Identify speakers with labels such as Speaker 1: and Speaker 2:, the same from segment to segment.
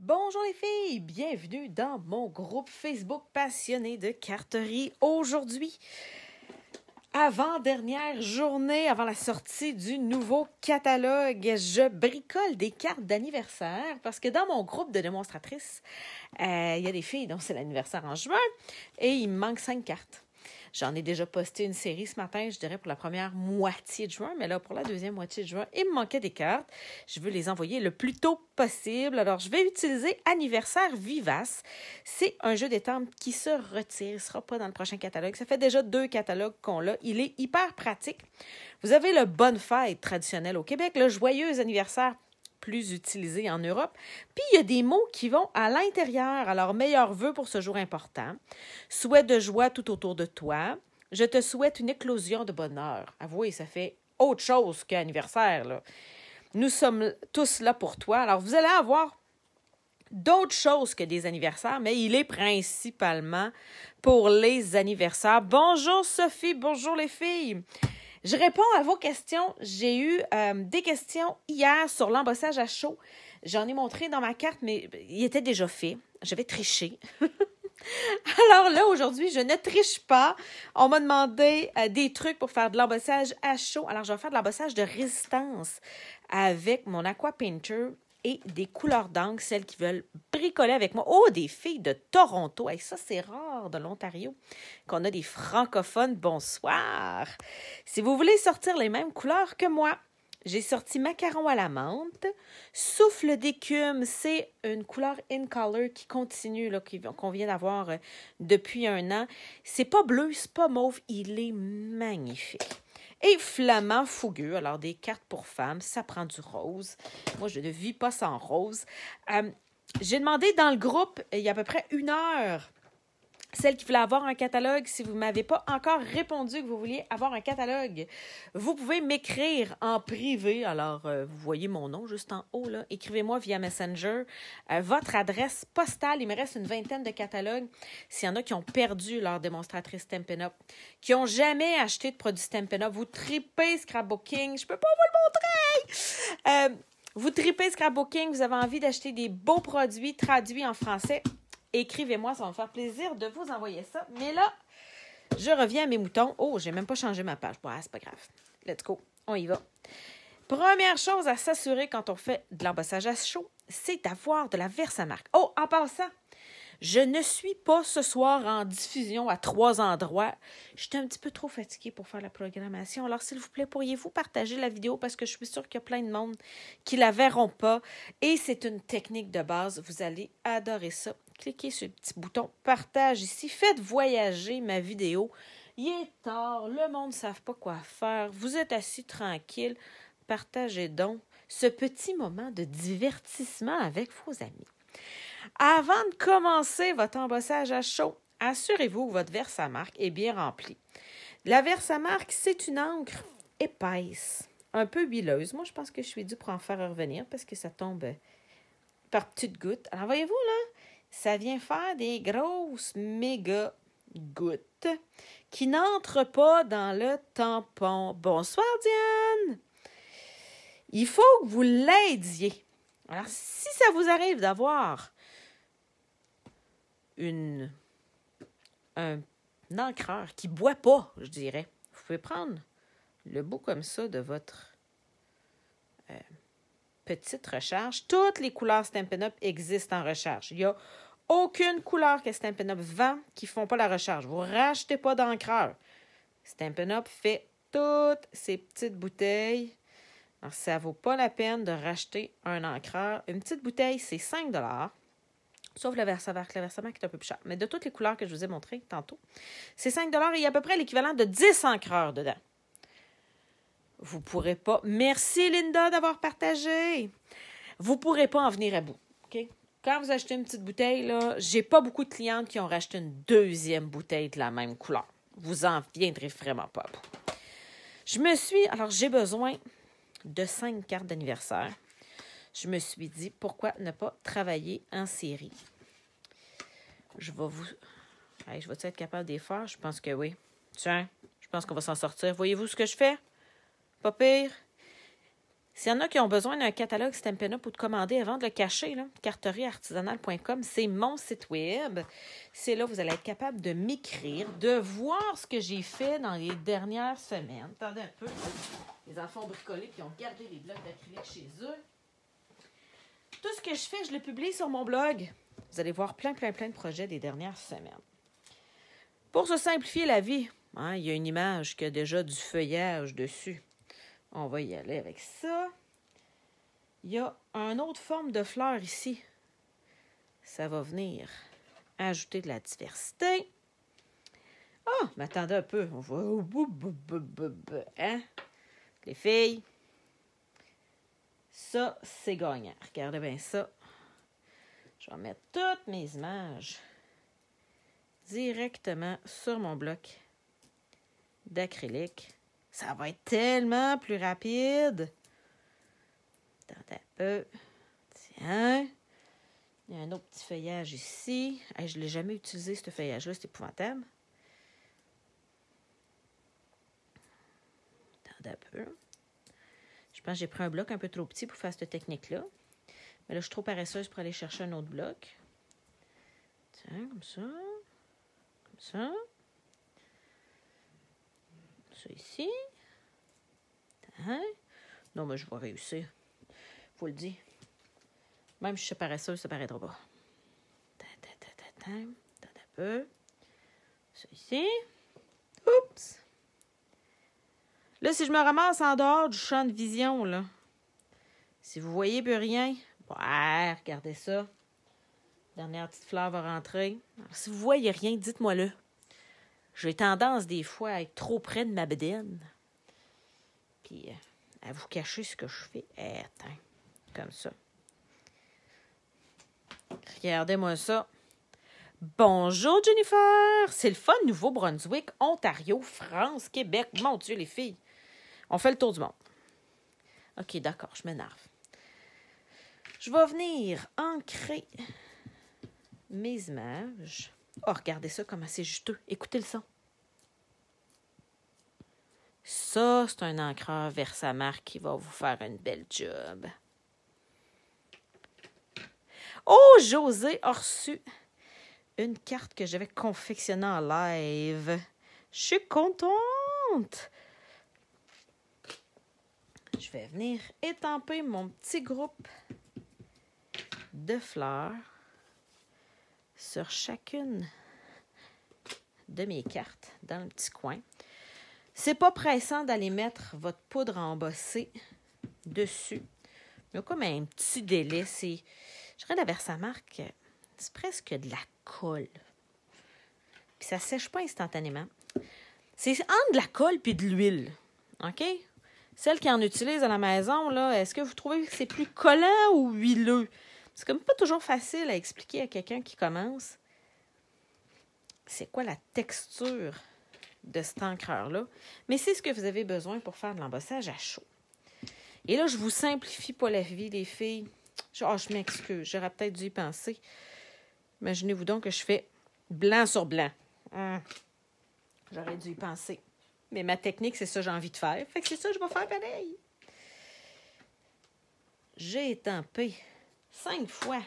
Speaker 1: Bonjour les filles, bienvenue dans mon groupe Facebook passionné de carterie. Aujourd'hui, avant-dernière journée, avant la sortie du nouveau catalogue, je bricole des cartes d'anniversaire parce que dans mon groupe de démonstratrices, il y a des filles dont c'est l'anniversaire en juin et il me manque 5 cartes. J'en ai déjà posté une série ce matin, je dirais pour la première moitié de juin, mais là, pour la deuxième moitié de juin, il me manquait des cartes. Je veux les envoyer le plus tôt possible. Alors, je vais utiliser Anniversaire Vivace. C'est un jeu d'étampes qui se retire. Il ne sera pas dans le prochain catalogue. Ça fait déjà 2 catalogues qu'on l'a. Il est hyper pratique. Vous avez le Bonne Fête traditionnel au Québec, le Joyeux anniversaire plus utilisé en Europe. Puis, il y a des mots qui vont à l'intérieur. Alors, meilleurs vœux pour ce jour important. Souhait de joie tout autour de toi. Je te souhaite une éclosion de bonheur. Avouez, ça fait autre chose qu'anniversaire, là. Nous sommes tous là pour toi. Alors, vous allez avoir d'autres choses que des anniversaires, mais il est principalement pour les anniversaires. Bonjour Sophie, bonjour les filles. Je réponds à vos questions. J'ai eu des questions hier sur l'embossage à chaud. J'en ai montré dans ma carte, mais il était déjà fait. J'avais triché. Alors là, aujourd'hui, je ne triche pas. On m'a demandé des trucs pour faire de l'embossage à chaud. Alors, je vais faire de l'embossage de résistance avec mon Aqua Painter et des couleurs d'encre, celles qui veulent bricoler avec moi. Oh, des filles de Toronto! Hey, ça, c'est rare de l'Ontario qu'on a des francophones. Bonsoir! Si vous voulez sortir les mêmes couleurs que moi, j'ai sorti Macaron à la menthe. Souffle d'écume, c'est une couleur in color qui continue, là, qu'on vient d'avoir depuis un an. C'est pas bleu, c'est pas mauve, il est magnifique. Et flamand fougueux, alors des cartes pour femmes, ça prend du rose. Moi, je ne vis pas sans rose. J'ai demandé dans le groupe, il y a à peu près 1 heure, celle qui voulait avoir un catalogue, si vous ne m'avez pas encore répondu que vous vouliez avoir un catalogue, vous pouvez m'écrire en privé. Alors, vous voyez mon nom juste en haut, là. Écrivez-moi via Messenger. Votre adresse postale, il me reste une 20aine de catalogues. S'il y en a qui ont perdu leur démonstratrice Stampin' Up, qui n'ont jamais acheté de produits Stampin' Up, vous tripez scrapbooking, je ne peux pas vous le montrer! Vous tripez scrapbooking, vous avez envie d'acheter des beaux produits traduits en français, écrivez-moi, ça va me faire plaisir de vous envoyer ça. Mais là, je reviens à mes moutons. Oh, j'ai même pas changé ma page. Bon, c'est pas grave. Let's go. On y va. Première chose à s'assurer quand on fait de l'embossage à chaud, c'est d'avoir de la Versamark. Oh, en passant, je ne suis pas ce soir en diffusion à 3 endroits. J'étais un petit peu trop fatiguée pour faire la programmation. Alors, s'il vous plaît, pourriez-vous partager la vidéo parce que je suis sûre qu'il y a plein de monde qui la verront pas. Et c'est une technique de base. Vous allez adorer ça. Cliquez sur le petit bouton « Partage » ici. Faites voyager ma vidéo. Il est tard. Le monde ne savent pas quoi faire. Vous êtes assis tranquille. Partagez donc ce petit moment de divertissement avec vos amis. Avant de commencer votre embossage à chaud, assurez-vous que votre Versamark est bien rempli. La Versamark, c'est une encre épaisse, un peu huileuse. Moi, je pense que je suis due pour en faire revenir parce que ça tombe par petites gouttes. Alors, voyez-vous, là, ça vient faire des grosses méga gouttes qui n'entrent pas dans le tampon. Bonsoir, Diane! Il faut que vous l'aidiez. Alors, si ça vous arrive d'avoir un encreur qui ne boit pas, je dirais, vous pouvez prendre le bout comme ça de votre petite recharge. Toutes les couleurs Stampin' Up existent en recharge. Il n'y a aucune couleur que Stampin' Up vend qui ne font pas la recharge. Vous ne rachetez pas d'encreur. Stampin' Up fait toutes ces petites bouteilles. Alors, ça ne vaut pas la peine de racheter un encreur. Une petite bouteille, c'est 5 $. Sauf le Versamark. Le Versamark est un peu plus cher. Mais de toutes les couleurs que je vous ai montrées tantôt, c'est 5 $ et il y a à peu près l'équivalent de 10 encreurs dedans. Vous ne pourrez pas... Merci, Linda, d'avoir partagé. Vous ne pourrez pas en venir à bout. OK? Quand vous achetez une petite bouteille, là, j'ai pas beaucoup de clientes qui ont racheté une deuxième bouteille de la même couleur. Vous en viendrez vraiment pas à bout. Alors, j'ai besoin de 5 cartes d'anniversaire. Je me suis dit, pourquoi ne pas travailler en série? Je vais-tu être capable de les faire? Je pense que oui. Tiens, je pense qu'on va s'en sortir. Voyez-vous ce que je fais? Pas pire. S'il y en a qui ont besoin d'un catalogue Stampin' Up ou de commander avant de le cacher, carterieartisanale.com, c'est mon site web. C'est là que vous allez être capable de m'écrire, de voir ce que j'ai fait dans les dernières semaines. Attendez un peu. Les enfants bricolés qui ont gardé les blocs d'acrylique chez eux. Tout ce que je fais, je le publie sur mon blog. Vous allez voir plein de projets des dernières semaines. Pour se simplifier la vie, il y a une image qui a déjà du feuillage dessus. On va y aller avec ça. Il y a une autre forme de fleur ici. Ça va venir ajouter de la diversité. Ah, mais attendez un peu. On va... Hein? Les filles, ça, c'est gagnant. Regardez bien ça. Je vais mettre toutes mes images directement sur mon bloc d'acrylique. Ça va être tellement plus rapide. Attendez un peu. Tiens. Il y a un autre petit feuillage ici. Hey, je ne l'ai jamais utilisé, ce feuillage-là. C'est épouvantable. Attendez un peu. Je pense que j'ai pris un bloc un peu trop petit pour faire cette technique-là. Mais là, je suis trop paresseuse pour aller chercher un autre bloc. Tiens, comme ça. Comme ça. Ça ici. Hein? Non, mais je vais réussir. Faut le dire. Même si je suis paresseuse, ça ne paraîtra pas. Attends un peu. Ça ici. Oups! Là, si je me ramasse en dehors du champ de vision, là, si vous voyez plus rien, ouais, regardez ça. Dernière petite fleur va rentrer. Alors, si vous voyez rien, dites-moi-le. J'ai tendance, des fois, à être trop près de ma bedaine. Puis, à vous cacher ce que je fais. Attends, comme ça. Regardez-moi ça. Bonjour, Jennifer! C'est le fun Nouveau-Brunswick, Ontario, France, Québec. Mon Dieu, les filles! On fait le tour du monde. OK, d'accord, je m'énerve. Je vais venir ancrer mes images. Oh, regardez ça, comment c'est juteux. Écoutez le son. Ça, c'est un encreur Versamark qui va vous faire une belle job. Oh, José a reçu une carte que j'avais confectionnée en live. Je suis contente! Je vais venir étamper mon petit groupe de fleurs sur chacune de mes cartes dans le petit coin. C'est pas pressant d'aller mettre votre poudre embossée dessus. Il y a comme un petit délai. Je dirais la Versamark, c'est presque de la colle. Puis ça sèche pas instantanément. C'est entre de la colle puis de l'huile. OK? Celle qui en utilise à la maison, là, est-ce que vous trouvez que c'est plus collant ou huileux? C'est comme pas toujours facile à expliquer à quelqu'un qui commence. C'est quoi la texture de cet encreur-là? Mais c'est ce que vous avez besoin pour faire de l'embossage à chaud. Et là, je vous simplifie pas la vie, les filles. Je m'excuse, j'aurais peut-être dû y penser. Imaginez-vous donc que je fais blanc sur blanc. J'aurais dû y penser. Mais ma technique, c'est ça que j'ai envie de faire. Fait que c'est ça que je vais faire pareil. J'ai étampé 5 fois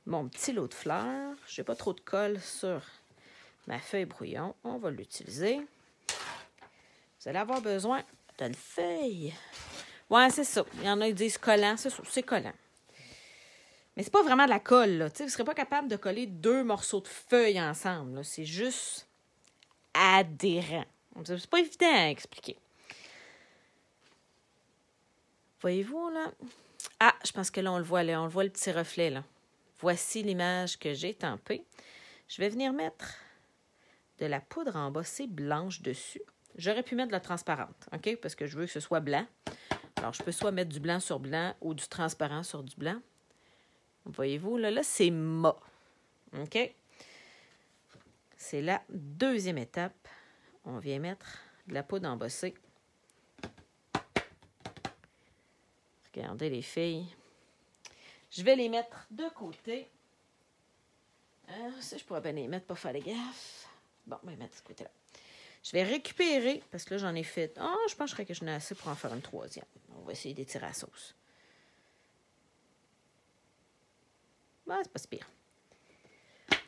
Speaker 1: mon petit lot de fleurs. Je n'ai pas trop de colle sur ma feuille brouillon. On va l'utiliser. Vous allez avoir besoin d'une feuille. Ouais, c'est ça. Il y en a qui disent collant. C'est ça, c'est collant. Mais c'est pas vraiment de la colle, là. Vous ne serez pas capable de coller 2 morceaux de feuilles ensemble, là. C'est juste adhérent. C'est pas évident à expliquer. Voyez-vous, là? Ah, je pense que là, on le voit, là. On le voit, le petit reflet, là. Voici l'image que j'ai tampée. Je vais venir mettre de la poudre embossée blanche dessus. J'aurais pu mettre de la transparente, OK? Parce que je veux que ce soit blanc. Alors, je peux soit mettre du blanc sur blanc ou du transparent sur du blanc. Voyez-vous, là, c'est mat. OK? C'est la deuxième étape. On vient mettre de la poudre embossée. Regardez les filles. Je vais les mettre de côté. Ça, je pourrais bien les mettre pour faire les gaffes. Bon, je vais les mettre de ce côté-là. Je vais récupérer, parce que là, j'en ai fait... je pense que j'en ai assez pour en faire une troisième. On va essayer d'étirer la sauce. C'est pas si pire.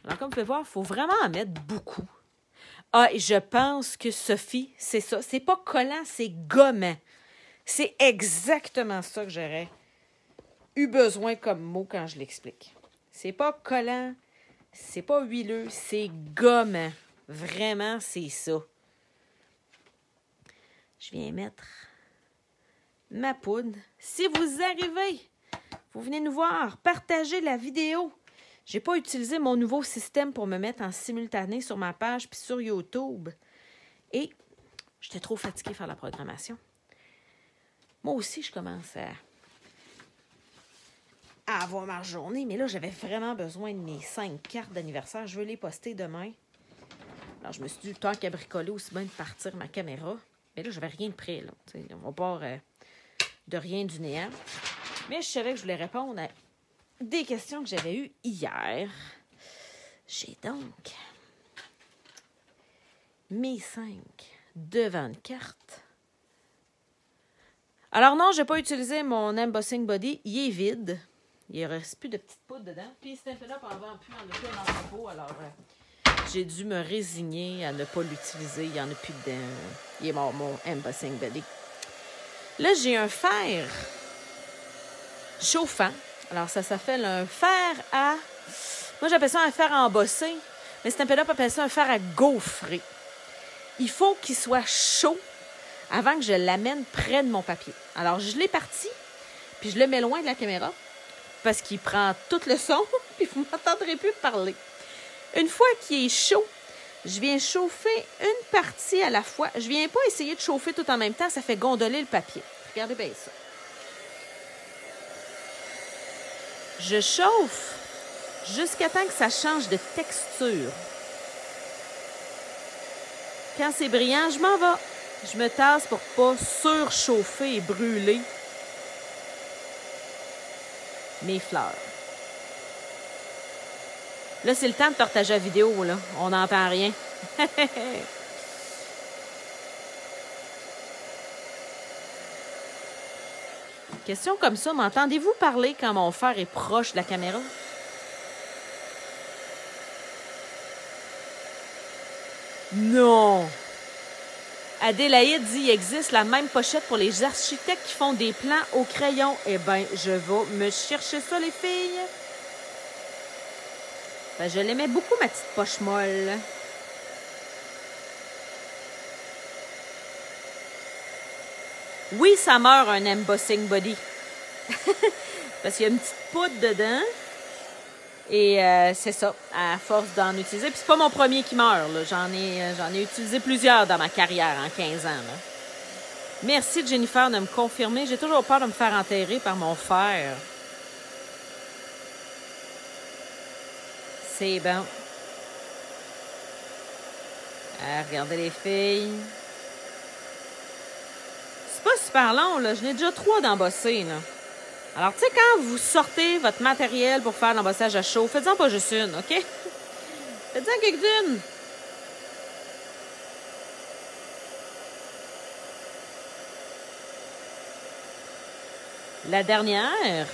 Speaker 1: Alors, comme vous pouvez voir, il faut vraiment en mettre beaucoup. Et je pense que Sophie, c'est ça. C'est pas collant, c'est gommant. C'est exactement ça que j'aurais eu besoin comme mot quand je l'explique. C'est pas collant, c'est pas huileux, c'est gommant. Vraiment, c'est ça. Je viens mettre ma poudre. Si vous arrivez, vous venez nous voir, partagez la vidéo. J'ai pas utilisé mon nouveau système pour me mettre en simultané sur ma page puis sur YouTube. Et j'étais trop fatiguée de faire la programmation. Moi aussi, je commence à avoir ma journée, mais là, j'avais vraiment besoin de mes 5 cartes d'anniversaire. Je veux les poster demain. Alors, je me suis dit, tant qu'à bricoler, aussi bien de partir ma caméra. Mais là, j'avais rien de prêt, là. T'sais, on part de rien du néant. Mais je savais que je voulais répondre à des questions que j'avais eues hier. J'ai donc mes 5 devant de cartes. Alors non, je n'ai pas utilisé mon Embossing Body. Il est vide. Il ne reste plus de petites poudres dedans. Puis Stampin' Up en vend plus en aucun entrepôt. Alors, j'ai dû me résigner à ne pas l'utiliser. Il n'y en a plus dedans. Il est mort, mon Embossing Body. Là, j'ai un fer chauffant. Alors, ça s'appelle un fer à... Moi, j'appelle ça un fer à embossé. Mais Stampin' Up appelle ça un fer à gaufrer. Il faut qu'il soit chaud avant que je l'amène près de mon papier. Alors, je l'ai parti, puis je le mets loin de la caméra parce qu'il prend tout le son, puis vous ne m'entendrez plus parler. Une fois qu'il est chaud, je viens chauffer une partie à la fois. Je ne viens pas essayer de chauffer tout en même temps, ça fait gondoler le papier. Regardez bien ça. Je chauffe jusqu'à temps que ça change de texture. Quand c'est brillant, je m'en vais. Je me tasse pour ne pas surchauffer et brûler mes fleurs. Là, c'est le temps de partager la vidéo, là. On n'entend rien. Question comme ça, m'entendez-vous parler quand mon fer est proche de la caméra? Non! Adélaïde dit il existe la même pochette pour les architectes qui font des plans au crayon. Eh bien, je vais me chercher ça, les filles. Ben, je l'aimais beaucoup, ma petite poche molle. Oui, ça meurt un Embossing Body. Parce qu'il y a une petite poudre dedans. Et c'est ça, à force d'en utiliser. Puis c'est pas mon premier qui meurt, là. J'en ai utilisé plusieurs dans ma carrière en 15 ans, là. Merci Jennifer de me confirmer. J'ai toujours peur de me faire enterrer par mon fer. C'est bon. Regardez les filles. C'est pas super long, là. Je n'ai déjà 3 d'embossés, là. Alors, tu sais, quand vous sortez votre matériel pour faire l'embossage à chaud, faites-en pas juste une, OK? Faites-en quelques-unes. La dernière,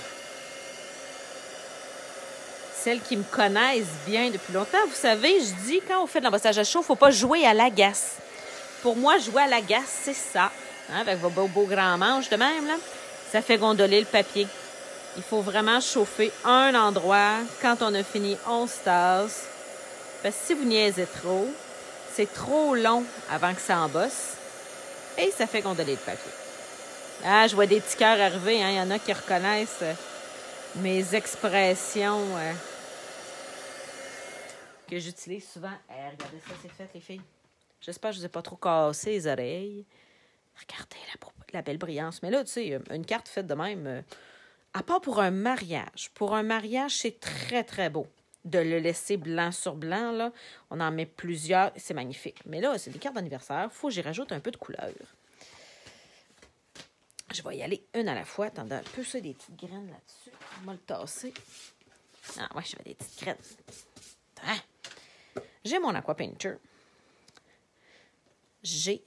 Speaker 1: celles qui me connaissent bien depuis longtemps, vous savez, je dis, quand on fait de l'embossage à chaud, il ne faut pas jouer à l'agace. Pour moi, jouer à l'agace, c'est ça. Hein, avec vos beaux grands manches de même, là. Ça fait gondoler le papier. Il faut vraiment chauffer un endroit. Quand on a fini, on se tasse. Parce que si vous niaisez trop, c'est trop long avant que ça embosse. Et ça fait gondoler le papier. Ah, je vois des petits cœurs arriver. Hein. Il y en a qui reconnaissent mes expressions que j'utilise souvent. Regardez ça, c'est fait, les filles. J'espère que je ne vous ai pas trop cassé les oreilles. Regardez la belle brillance. Mais là, tu sais, une carte faite de même, à part pour un mariage. Pour un mariage, c'est très, très beau de le laisser blanc sur blanc. Là. On en met plusieurs. C'est magnifique. Mais là, c'est des cartes d'anniversaire. Il faut que j'y rajoute un peu de couleur. Je vais y aller une à la fois. Attendez un peu ça, des petites graines là-dessus. On va le tasser. Ah ouais, je fais des petites graines. Hein? J'ai mon Aqua Painter. j'ai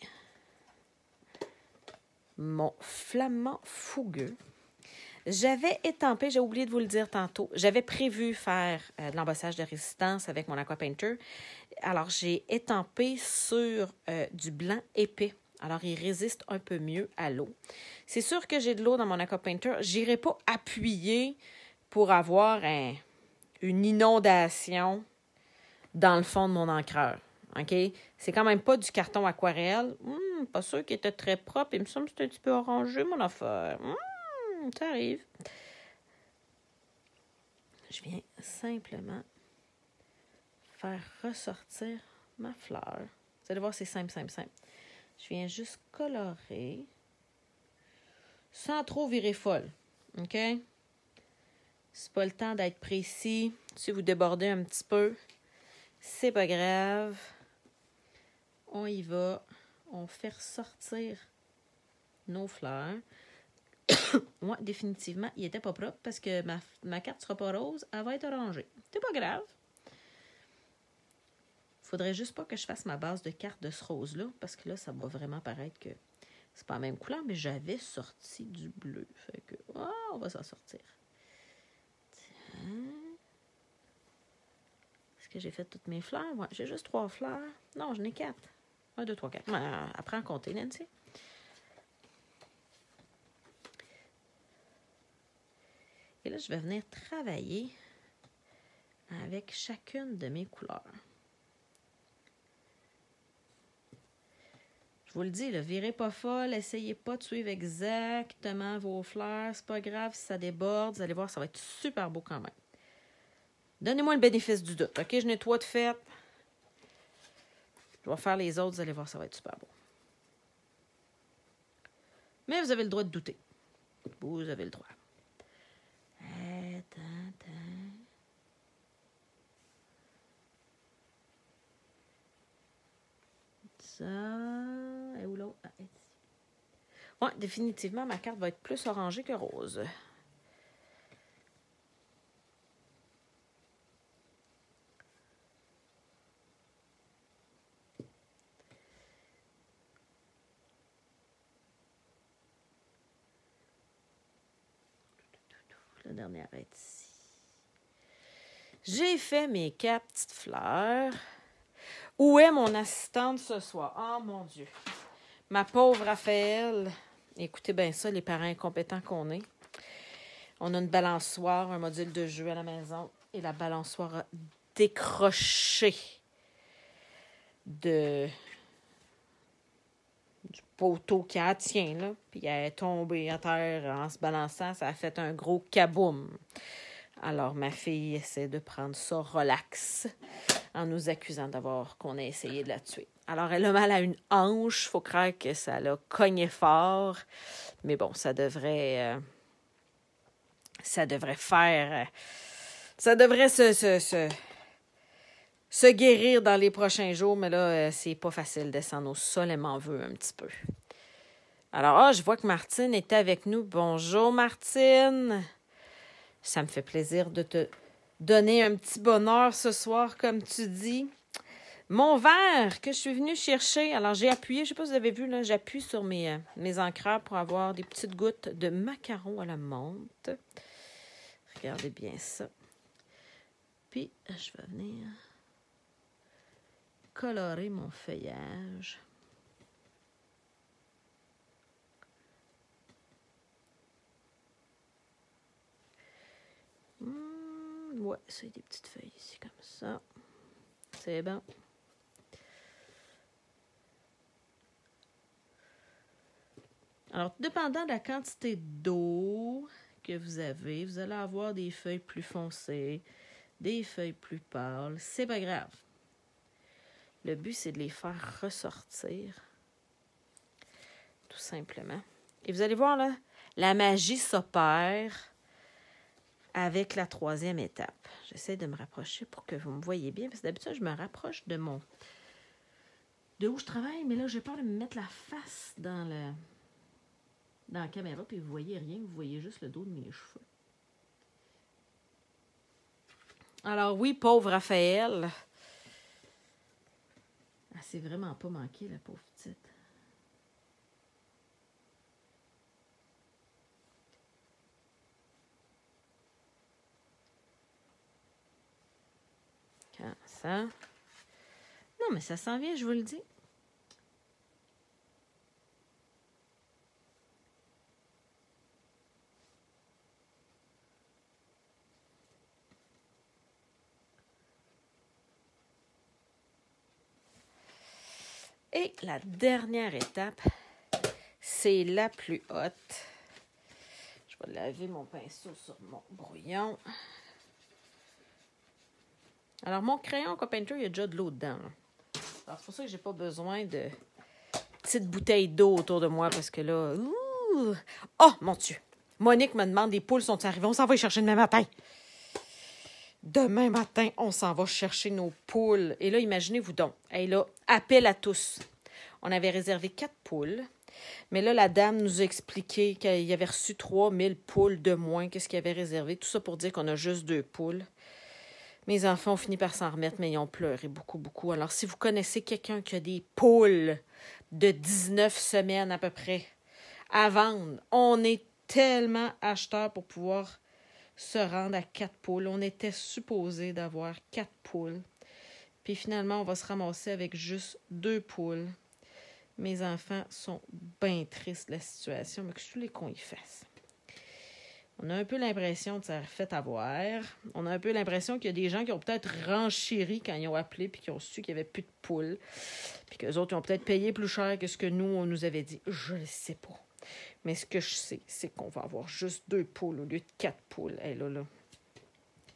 Speaker 1: mon flamant fougueux. J'avais étampé, j'ai oublié de vous le dire tantôt, j'avais prévu faire de l'embossage de résistance avec mon Aqua Painter. Alors, j'ai étampé sur du blanc épais. Alors, il résiste un peu mieux à l'eau. C'est sûr que j'ai de l'eau dans mon Aqua Painter. Je n'irai pas appuyer pour avoir une inondation dans le fond de mon encreur. OK? C'est quand même pas du carton aquarelle. Pas sûr qu'il était très propre. Il me semble que c'est un petit peu orangé, mon affaire. Ça arrive. Je viens simplement faire ressortir ma fleur. Vous allez voir, c'est simple, simple, simple. Je viens juste colorer sans trop virer folle. OK? C'est pas le temps d'être précis. Si vous débordez un petit peu, c'est pas grave. On y va. On fait ressortir nos fleurs. Moi, définitivement, il n'était pas propre parce que ma carte ne sera pas rose, elle va être orangée. C'est pas grave. Faudrait juste pas que je fasse ma base de carte de ce rose-là, parce que là, ça va vraiment paraître que c'est pas la même couleur, mais j'avais sorti du bleu. Fait que, on va s'en sortir. Tiens. Est-ce que j'ai fait toutes mes fleurs? Ouais, j'ai juste 3 fleurs. Non, j'en ai 4. 1, 2, 3, 4. Apprends à compter, Nancy. Et là, je vais venir travailler avec chacune de mes couleurs. Je vous le dis, là, virez pas folle, essayez pas de suivre exactement vos fleurs. C'est pas grave si ça déborde. Vous allez voir, ça va être super beau quand même. Donnez-moi le bénéfice du doute, OK? Je nettoie de fait. Je vais faire les autres, vous allez voir, ça va être super beau. Mais vous avez le droit de douter. Vous avez le droit. Ça. Et où l'autre? Ah, ici. Ouais, définitivement, ma carte va être plus orangée que rose. La dernière est ici. J'ai fait mes 4 petites fleurs. Où est mon assistante ce soir? Oh mon Dieu. Ma pauvre Raphaël. Écoutez bien ça, les parents incompétents qu'on est. On a une balançoire, un module de jeu à la maison. Et la balançoire a décroché du poteau qui la tient, là. Puis elle est tombée à terre en se balançant. Ça a fait un gros kaboum. Alors, ma fille essaie de prendre ça relax en nous accusant qu'on a essayé de la tuer. Alors, elle a mal à une hanche. Il faut croire que ça l'a cogné fort. Mais bon, ça devrait faire... ça devrait se guérir dans les prochains jours. Mais là, c'est pas facile de descendre au sol. Elle m'en veut un petit peu. Alors, je vois que Martine est avec nous. Bonjour, Martine. Ça me fait plaisir de te donner un petit bonheur ce soir, comme tu dis. Mon verre que je suis venue chercher, alors j'ai appuyé, je ne sais pas si vous avez vu, là, j'appuie sur mes encreurs pour avoir des petites gouttes de macarons à la menthe. Regardez bien ça. Puis, je vais venir colorer mon feuillage. Ouais, c'est des petites feuilles ici, comme ça. C'est bon. Alors, dépendant de la quantité d'eau que vous avez, vous allez avoir des feuilles plus foncées, des feuilles plus pâles. C'est pas grave. Le but, c'est de les faire ressortir. Tout simplement. Et vous allez voir, là, la magie s'opère avec la 3e étape. J'essaie de me rapprocher pour que vous me voyez bien, parce que d'habitude, je me rapproche de où je travaille, mais là, j'ai peur de me mettre la face dans la caméra, puis vous voyez rien, vous voyez juste le dos de mes cheveux. Alors oui, pauvre Raphaël, elle c'est vraiment pas manqué, la pauvre petite. Quand ça... Non, mais ça s'en vient, je vous le dis. Et la dernière étape, c'est la plus haute. Je vais laver mon pinceau sur mon brouillon. Alors, mon crayon Aquapainter, il y a déjà de l'eau dedans. Alors, c'est pour ça que j'ai pas besoin de petites bouteilles d'eau autour de moi, parce que là... Ouh! Oh, mon Dieu! Monique me demande, les poules sont arrivées. On s'en va les chercher demain matin. Demain matin, on s'en va chercher nos poules. Et là, imaginez-vous donc. Et là, appel à tous. On avait réservé 4 poules. Mais là, la dame nous a expliqué qu'il avait reçu 3000 poules de moins que ce qu'il avait réservé. Tout ça pour dire qu'on a juste 2 poules. Mes enfants ont fini par s'en remettre, mais ils ont pleuré beaucoup, beaucoup. Alors, si vous connaissez quelqu'un qui a des poules de 19 semaines à peu près à vendre, on est tellement acheteurs pour pouvoir se rendre à 4 poules. On était supposé d'avoir 4 poules. Puis finalement, on va se ramasser avec juste 2 poules. Mes enfants sont bien tristes de la situation, mais que tous les cons y fassent. On a un peu l'impression de ça fait avoir. On a un peu l'impression qu'il y a des gens qui ont peut-être renchéri quand ils ont appelé puis qui ont su qu'il n'y avait plus de poules. Puis qu'eux autres, ils ont peut-être payé plus cher que ce que nous, on nous avait dit. Je ne sais pas. Mais ce que je sais, c'est qu'on va avoir juste 2 poules au lieu de 4 poules. Hey, là.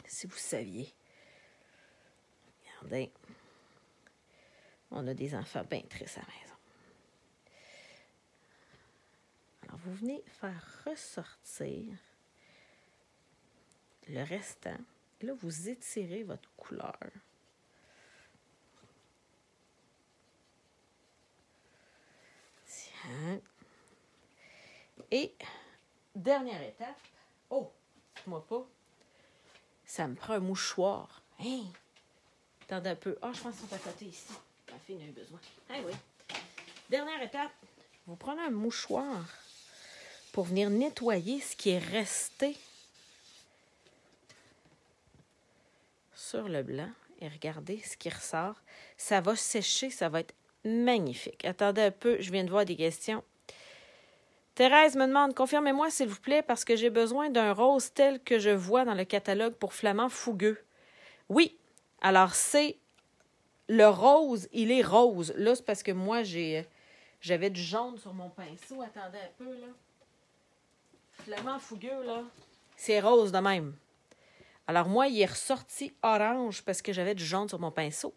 Speaker 1: Si vous saviez. Regardez. On a des enfants bien tristes à la maison. Alors, vous venez faire ressortir le restant. Et là, vous étirez votre couleur. Tiens. Et, dernière étape. Oh, dites-moi pas. Ça me prend un mouchoir. Hein? Attendez un peu. Ah, je pense qu'ils sont à côté ici. Ma fille n'a eu besoin. Ah oui. Dernière étape. Vous prenez un mouchoir pour venir nettoyer ce qui est resté sur le blanc. Et regardez ce qui ressort. Ça va sécher. Ça va être magnifique. Attendez un peu. Je viens de voir des questions. Thérèse me demande, confirmez-moi s'il vous plaît, parce que j'ai besoin d'un rose tel que je vois dans le catalogue pour flamand fougueux. Oui, alors c'est le rose, il est rose. Là, c'est parce que moi, j'avais du jaune sur mon pinceau. Attendez un peu, là. Flamand fougueux, là, c'est rose de même. Alors moi, il est ressorti orange parce que j'avais du jaune sur mon pinceau.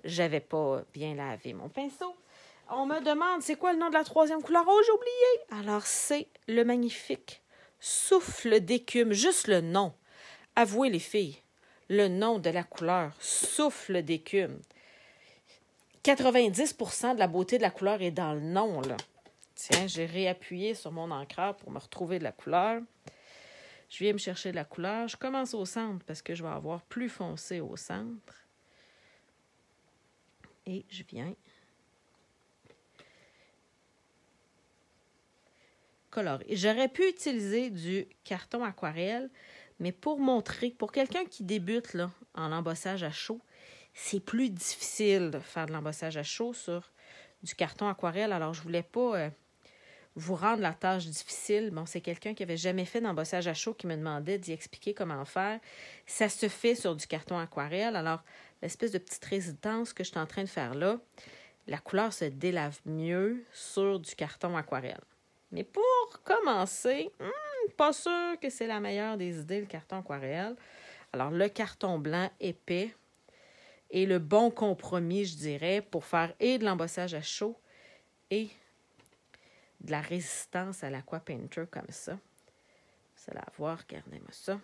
Speaker 1: J'avais pas bien lavé mon pinceau. On me demande, c'est quoi le nom de la 3e couleur? Oh, j'ai oublié! Alors, c'est le magnifique souffle d'écume. Juste le nom. Avouez, les filles, le nom de la couleur, souffle d'écume. 90% de la beauté de la couleur est dans le nom, là. Tiens, j'ai réappuyé sur mon encreur pour me retrouver de la couleur. Je viens me chercher de la couleur. Je commence au centre parce que je vais avoir plus foncé au centre. Et je viens coloré. J'aurais pu utiliser du carton aquarelle, mais pour montrer, pour quelqu'un qui débute là, en embossage à chaud, c'est plus difficile de faire de l'embossage à chaud sur du carton aquarelle. Alors, je ne voulais pas vous rendre la tâche difficile. Bon, c'est quelqu'un qui n'avait jamais fait d'embossage à chaud qui me demandait d'y expliquer comment faire. Ça se fait sur du carton aquarelle. Alors, l'espèce de petite résistance que je suis en train de faire là, la couleur se délave mieux sur du carton aquarelle. Mais pour commencer, pas sûr que c'est la meilleure des idées, le carton aquarelle. Alors, le carton blanc épais est le bon compromis, je dirais, pour faire et de l'embossage à chaud et de la résistance à l'Aquapainter comme ça. Vous allez voir, regardez-moi ça.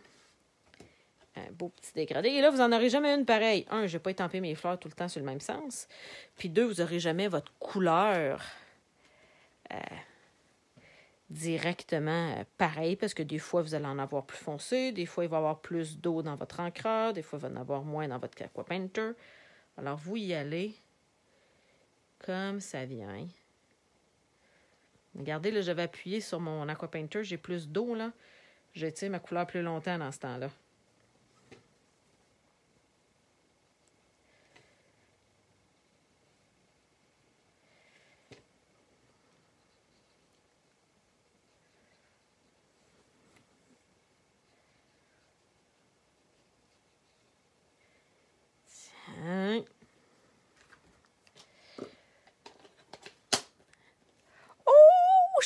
Speaker 1: Un beau petit dégradé. Et là, vous n'en aurez jamais une pareille. 1, je ne vais pas étamper mes fleurs tout le temps sur le même sens. Puis 2, vous n'aurez jamais votre couleur directement pareil, parce que des fois, vous allez en avoir plus foncé, des fois, il va y avoir plus d'eau dans votre encreur, des fois, il va en avoir moins dans votre Aquapainter. Alors, vous y allez comme ça vient. Regardez, là, je vais appuyer sur mon Aqua Painter. J'ai plus d'eau, là. J'étire ma couleur plus longtemps dans ce temps-là. Tiens.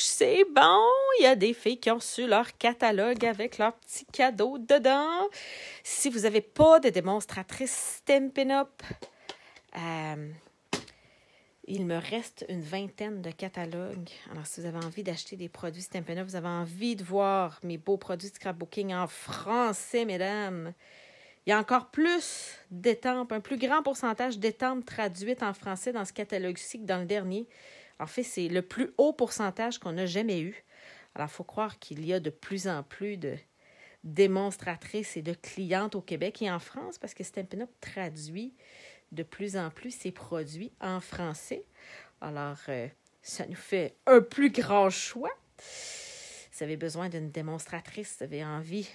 Speaker 1: C'est bon! Il y a des filles qui ont reçu leur catalogue avec leur petit cadeau dedans. Si vous n'avez pas de démonstratrice Stampin' Up, il me reste une vingtaine de catalogues. Alors, si vous avez envie d'acheter des produits Stampin' Up, vous avez envie de voir mes beaux produits de scrapbooking en français, mesdames, il y a encore plus d'étampes, un plus grand pourcentage d'étampes traduites en français dans ce catalogue-ci que dans le dernier. En fait, c'est le plus haut pourcentage qu'on n'a jamais eu. Alors, il faut croire qu'il y a de plus en plus de démonstratrices et de clientes au Québec et en France parce que Stampin' Up traduit de plus en plus ses produits en français. Alors, ça nous fait un plus grand choix. Vous avez besoin d'une démonstratrice, vous avez envie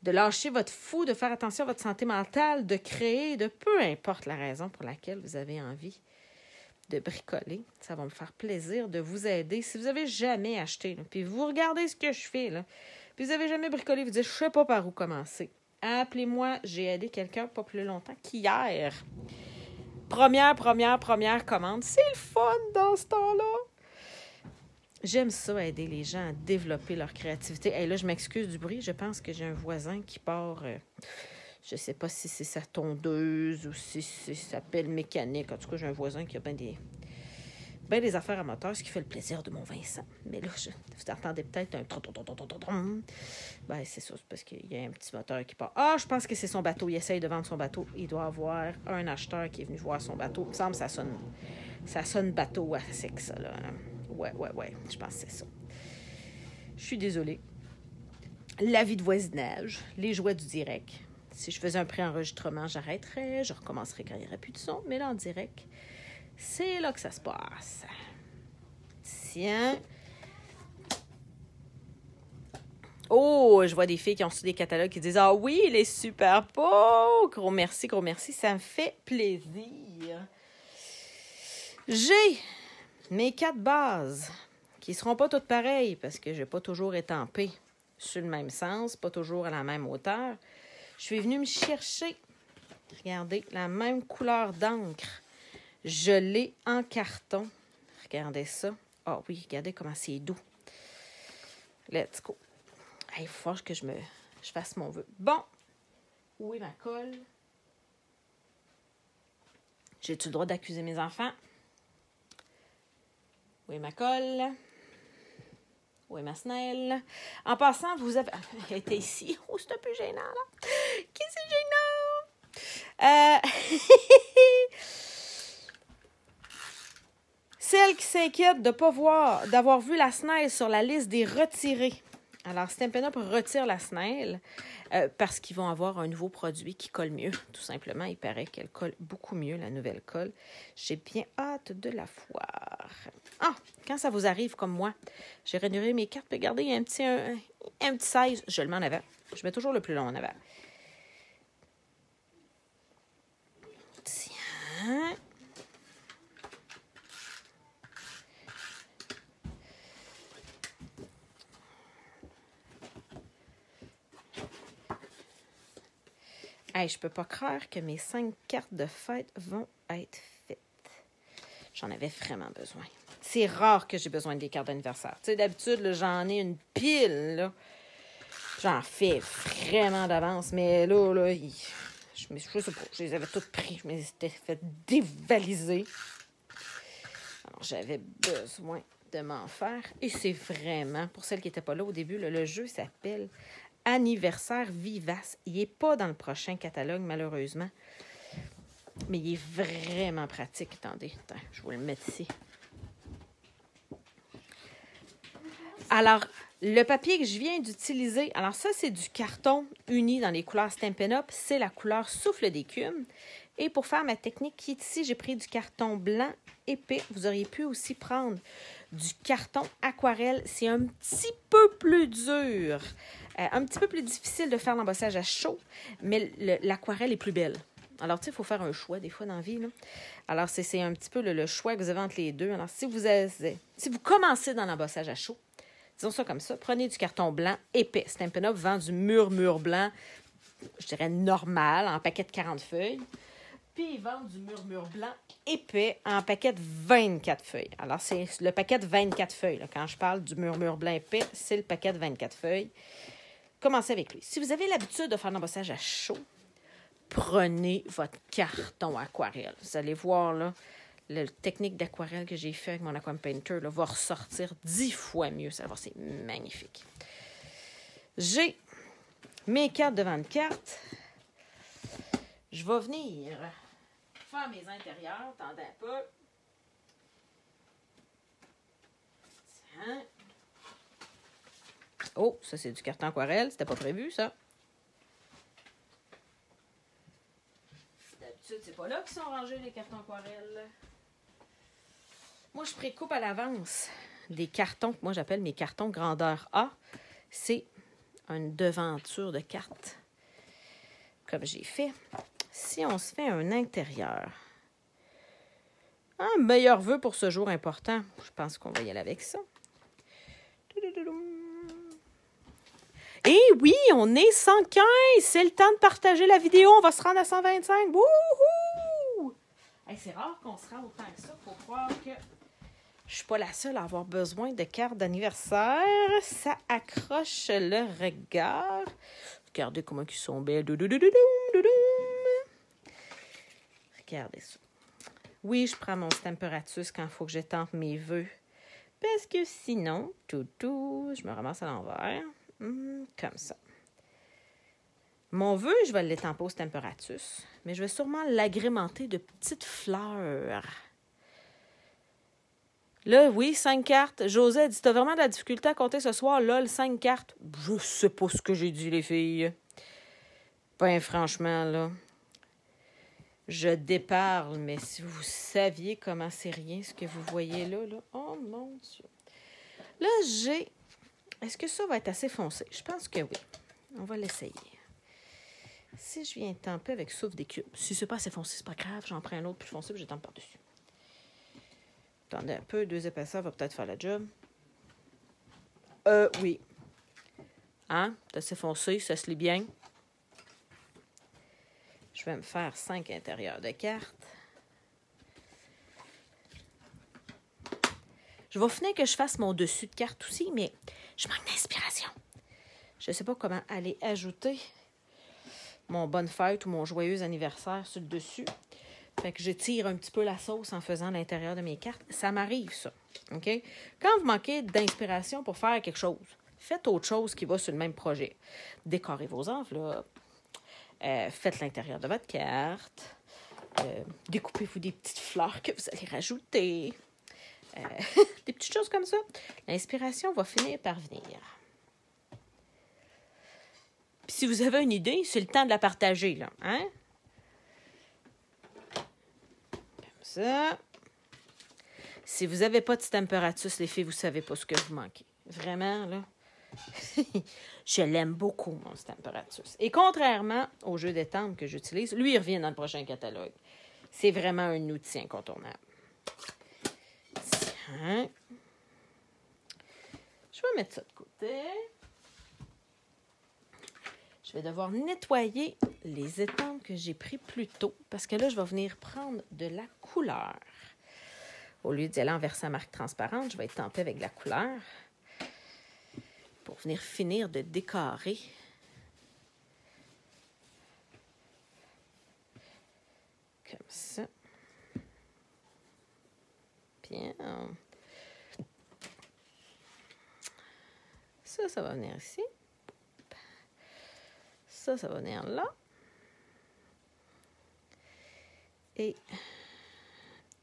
Speaker 1: de lâcher votre fou, de faire attention à votre santé mentale, de créer, de peu importe la raison pour laquelle vous avez envie de bricoler. Ça va me faire plaisir de vous aider. Si vous n'avez jamais acheté, là, puis vous regardez ce que je fais, là, puis vous n'avez jamais bricolé, vous dites, je ne sais pas par où commencer. Appelez-moi, j'ai aidé quelqu'un pas plus longtemps qu'hier. Première commande. C'est le fun dans ce temps-là. J'aime ça, aider les gens à développer leur créativité. Et là, je m'excuse du bruit. Je pense que j'ai un voisin qui part... je ne sais pas si c'est sa tondeuse ou si c'est sa pelle mécanique. En tout cas, j'ai un voisin qui a bien des affaires à moteur, ce qui fait le plaisir de mon Vincent. Mais là, vous entendez peut-être un tron. Ben, c'est ça, c'est parce qu'il y a un petit moteur qui part. Ah, je pense que c'est son bateau. Il essaye de vendre son bateau. Il doit avoir un acheteur qui est venu voir son bateau. Il me semble que ça sonne bateau assez que ça, là. Ouais. Je pense que c'est ça. Je suis désolée. La vie de voisinage, les joies du direct. Si je faisais un pré-enregistrement, j'arrêterais, je recommencerais quand il n'y aurait plus de son. Mais là, en direct, c'est là que ça se passe. Tiens. Oh, je vois des filles qui ont reçu des catalogues qui disent « Ah oui, il est super beau! » Gros merci, ça me fait plaisir. J'ai mes 4 bases qui ne seront pas toutes pareilles parce que je n'ai pas toujours étampé sur le même sens, pas toujours à la même hauteur. Je suis venue me chercher, regardez, la même couleur d'encre. Je l'ai en carton. Regardez ça. Ah oui, regardez comment c'est doux. Let's go. Il faut que je fasse mon vœu. Bon. Où est ma colle? J'ai-tu le droit d'accuser mes enfants? Où est ma colle? Où est ma snelle? En passant, vous avez... Elle était ici. Oh, c'est un peu gênant, là. Qui c'est gênant? Celle qui s'inquiète de ne pas voir, d'avoir vu la snelle sur la liste des retirés. Alors, Stampin' Up retire la snelle parce qu'ils vont avoir un nouveau produit qui colle mieux. Tout simplement, il paraît qu'elle colle beaucoup mieux, la nouvelle colle. J'ai bien hâte de la voir. Ah, quand ça vous arrive comme moi, j'ai renouvelé mes cartes. Regardez, il y a un petit 16. Je le mets en avant. Je mets toujours le plus long en avant. Tiens. Hey, je peux pas croire que mes 5 cartes de fête vont être faites. J'en avais vraiment besoin. C'est rare que j'ai besoin des cartes d'anniversaire. Tu sais, d'habitude, là, j'en ai une pile, là. J'en fais vraiment d'avance, mais là, je sais pas, je les avais toutes pris. Je m'étais fait dévaliser. Alors, j'avais besoin de m'en faire. Et c'est vraiment, pour celles qui n'étaient pas là au début, là, le jeu s'appelle Anniversaire vivace. Il n'est pas dans le prochain catalogue, malheureusement. Mais il est vraiment pratique. Attendez, je vais le mettre ici. Alors, le papier que je viens d'utiliser, alors ça, c'est du carton uni dans les couleurs Stampin' Up. C'est la couleur Souffle d'écume. Et pour faire ma technique qui est ici, j'ai pris du carton blanc épais. Vous auriez pu aussi prendre du carton aquarelle. C'est un petit peu plus dur, un petit peu plus difficile de faire l'embossage à chaud, mais l'aquarelle est plus belle. Alors, tu sais, il faut faire un choix des fois dans la vie, là. Alors, c'est un petit peu le choix que vous avez entre les deux. Alors, si vous commencez dans l'embossage à chaud, disons ça comme ça, prenez du carton blanc épais. Stampin' Up vend du mur blanc, je dirais normal, en paquet de 40 feuilles. Puis, ils vendent du mur blanc épais en paquet de 24 feuilles. Alors, c'est le paquet de 24 feuilles. Là. Quand je parle du mur blanc épais, c'est le paquet de 24 feuilles. Commencez avec lui. Si vous avez l'habitude de faire l'embossage à chaud, prenez votre carton aquarelle. Vous allez voir, là, la technique d'aquarelle que j'ai fait avec mon Aquam Painter là, va ressortir 10 fois mieux. Ça va voir, c'est magnifique. J'ai mes cartes devant une carte. Je vais venir faire mes intérieurs. Attendez un peu. Tiens. Oh, ça, c'est du carton aquarelle. C'était pas prévu, ça. D'habitude, c'est pas là qu'ils sont rangés, les cartons aquarelles. Moi, je précoupe à l'avance des cartons que moi, j'appelle mes cartons grandeur A. C'est une devanture de carte, comme j'ai fait. Si on se fait un intérieur, un meilleur vœu pour ce jour important, je pense qu'on va y aller avec ça. Et oui, on est 115. C'est le temps de partager la vidéo. On va se rendre à 125. Wouhou! Hey, c'est rare qu'on se rende autant que ça. Faut croire que je suis pas la seule à avoir besoin de cartes d'anniversaire. Ça accroche le regard. Regardez comment ils sont belles. Regardez ça. Oui, je prends mon Stamparatus quand il faut que je tente mes vœux. Parce que sinon, je me ramasse à l'envers. Comme ça. Mon vœu, je vais l'étamper au Stamparatus, mais je vais sûrement l'agrémenter de petites fleurs. Là, oui, 5 cartes. José a dit, t'as vraiment de la difficulté à compter ce soir? Lol, 5 cartes. Je sais pas ce que j'ai dit, les filles. Ben, franchement, là, je déparle, mais si vous saviez comment c'est rien, ce que vous voyez là. Oh, mon Dieu. Là, j'ai... Est-ce que ça va être assez foncé? Je pense que oui. On va l'essayer. Si je viens tamper avec souffle des cubes, si c'est pas assez foncé, c'est pas grave. J'en prends un autre plus foncé puis je tampe par-dessus. Attendez un peu. 2 épaisseurs va peut-être faire la job. Oui. Hein? C'est assez foncé, ça se lit bien. Je vais me faire 5 intérieurs de cartes. Je vais finir que je fasse mon dessus de carte aussi, mais je manque d'inspiration. Je ne sais pas comment aller ajouter mon bonne fête ou mon joyeux anniversaire sur le dessus. Fait que je tire un petit peu la sauce en faisant l'intérieur de mes cartes. Ça m'arrive, ça. OK? Quand vous manquez d'inspiration pour faire quelque chose, faites autre chose qui va sur le même projet. Décorez vos enveloppes. Faites l'intérieur de votre carte. Découpez-vous des petites fleurs que vous allez rajouter. Des petites choses comme ça. L'inspiration va finir par venir. Puis si vous avez une idée, c'est le temps de la partager, là. Hein? Comme ça. Si vous n'avez pas de Stamparatus, les filles, vous ne savez pas ce que vous manquez. Vraiment, là. Je l'aime beaucoup, mon Stamparatus. Et contrairement au jeu d'étampe que j'utilise, lui, il revient dans le prochain catalogue. C'est vraiment un outil incontournable. Tiens. Je vais mettre ça de côté. Je vais devoir nettoyer les étampes que j'ai pris plus tôt parce que là, je vais venir prendre de la couleur. Au lieu d'y aller en versant marque transparente, je vais étamper avec de la couleur pour venir finir de décorer. Comme ça. Bien. Ça va venir ici. Ça va venir là. Et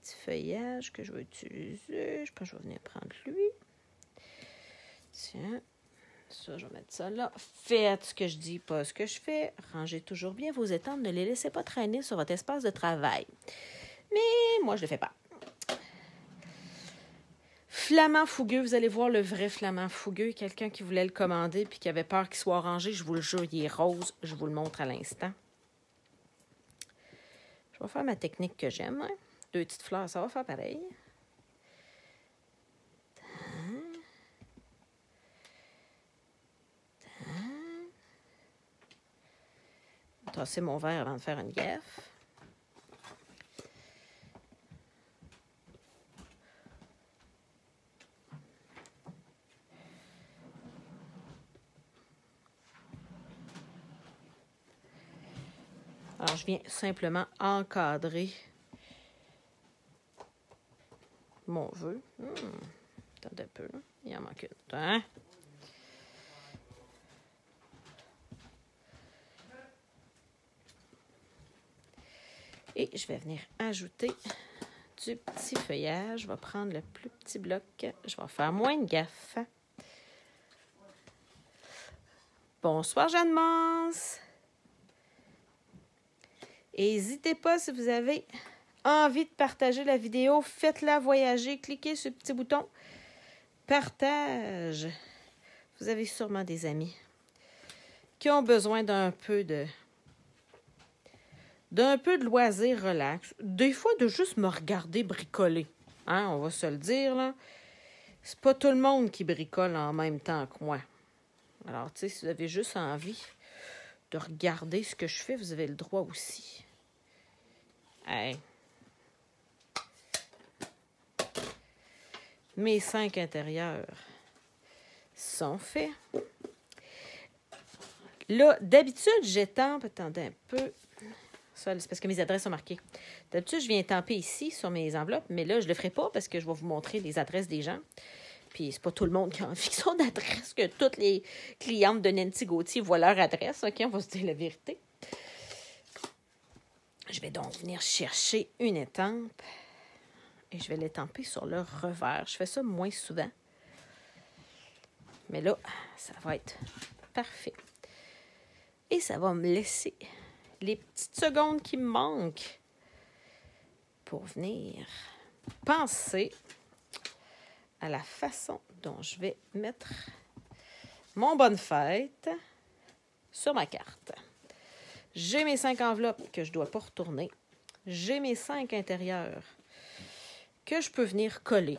Speaker 1: petit feuillage que je vais utiliser. Je pense que je vais venir prendre lui. Tiens. Ça, je vais mettre ça là. Faites ce que je dis, pas ce que je fais. Rangez toujours bien vos étampes. Ne les laissez pas traîner sur votre espace de travail. Mais moi, je ne le fais pas. Flamand fougueux, vous allez voir le vrai flamand fougueux. Quelqu'un qui voulait le commander puis qui avait peur qu'il soit rangé. Je vous le jure, il est rose. Je vous le montre à l'instant. Je vais faire ma technique que j'aime. Hein? 2 petites fleurs, ça va faire pareil. Je vais tasser mon verre avant de faire une gaffe. Alors, je viens simplement encadrer mon vœu. Attendez un peu. Il en manque une. Hein? Et je vais venir ajouter du petit feuillage. Je vais prendre le plus petit bloc. Je vais faire moins de gaffe. Bonsoir, Jeanne Mance. N'hésitez pas si vous avez envie de partager la vidéo. Faites-la voyager. Cliquez sur le petit bouton partage. Vous avez sûrement des amis qui ont besoin d'un peu de loisir relax. Des fois, de juste me regarder bricoler. Hein, on va se le dire, là. C'est pas tout le monde qui bricole en même temps que moi. Alors, tu sais, si vous avez juste envie de regarder ce que je fais, vous avez le droit aussi. Hey. Mes 5 intérieurs sont faits. Là, d'habitude, j'étampe. Attendez un peu. Ça, c'est parce que mes adresses sont marquées. D'habitude, je viens tamper ici sur mes enveloppes, mais là, je ne le ferai pas parce que je vais vous montrer les adresses des gens. Puis, c'est pas tout le monde qui a envie que son adresse, que toutes les clientes de Nancy Gauthier voient leur adresse. OK, on va se dire la vérité. Je vais donc venir chercher une étampe et je vais l'étamper sur le revers. Je fais ça moins souvent. Mais là, ça va être parfait. Et ça va me laisser les petites secondes qui me manquent pour venir penser à la façon dont je vais mettre mon bonne fête sur ma carte. J'ai mes 5 enveloppes que je ne dois pas retourner. J'ai mes 5 intérieurs que je peux venir coller.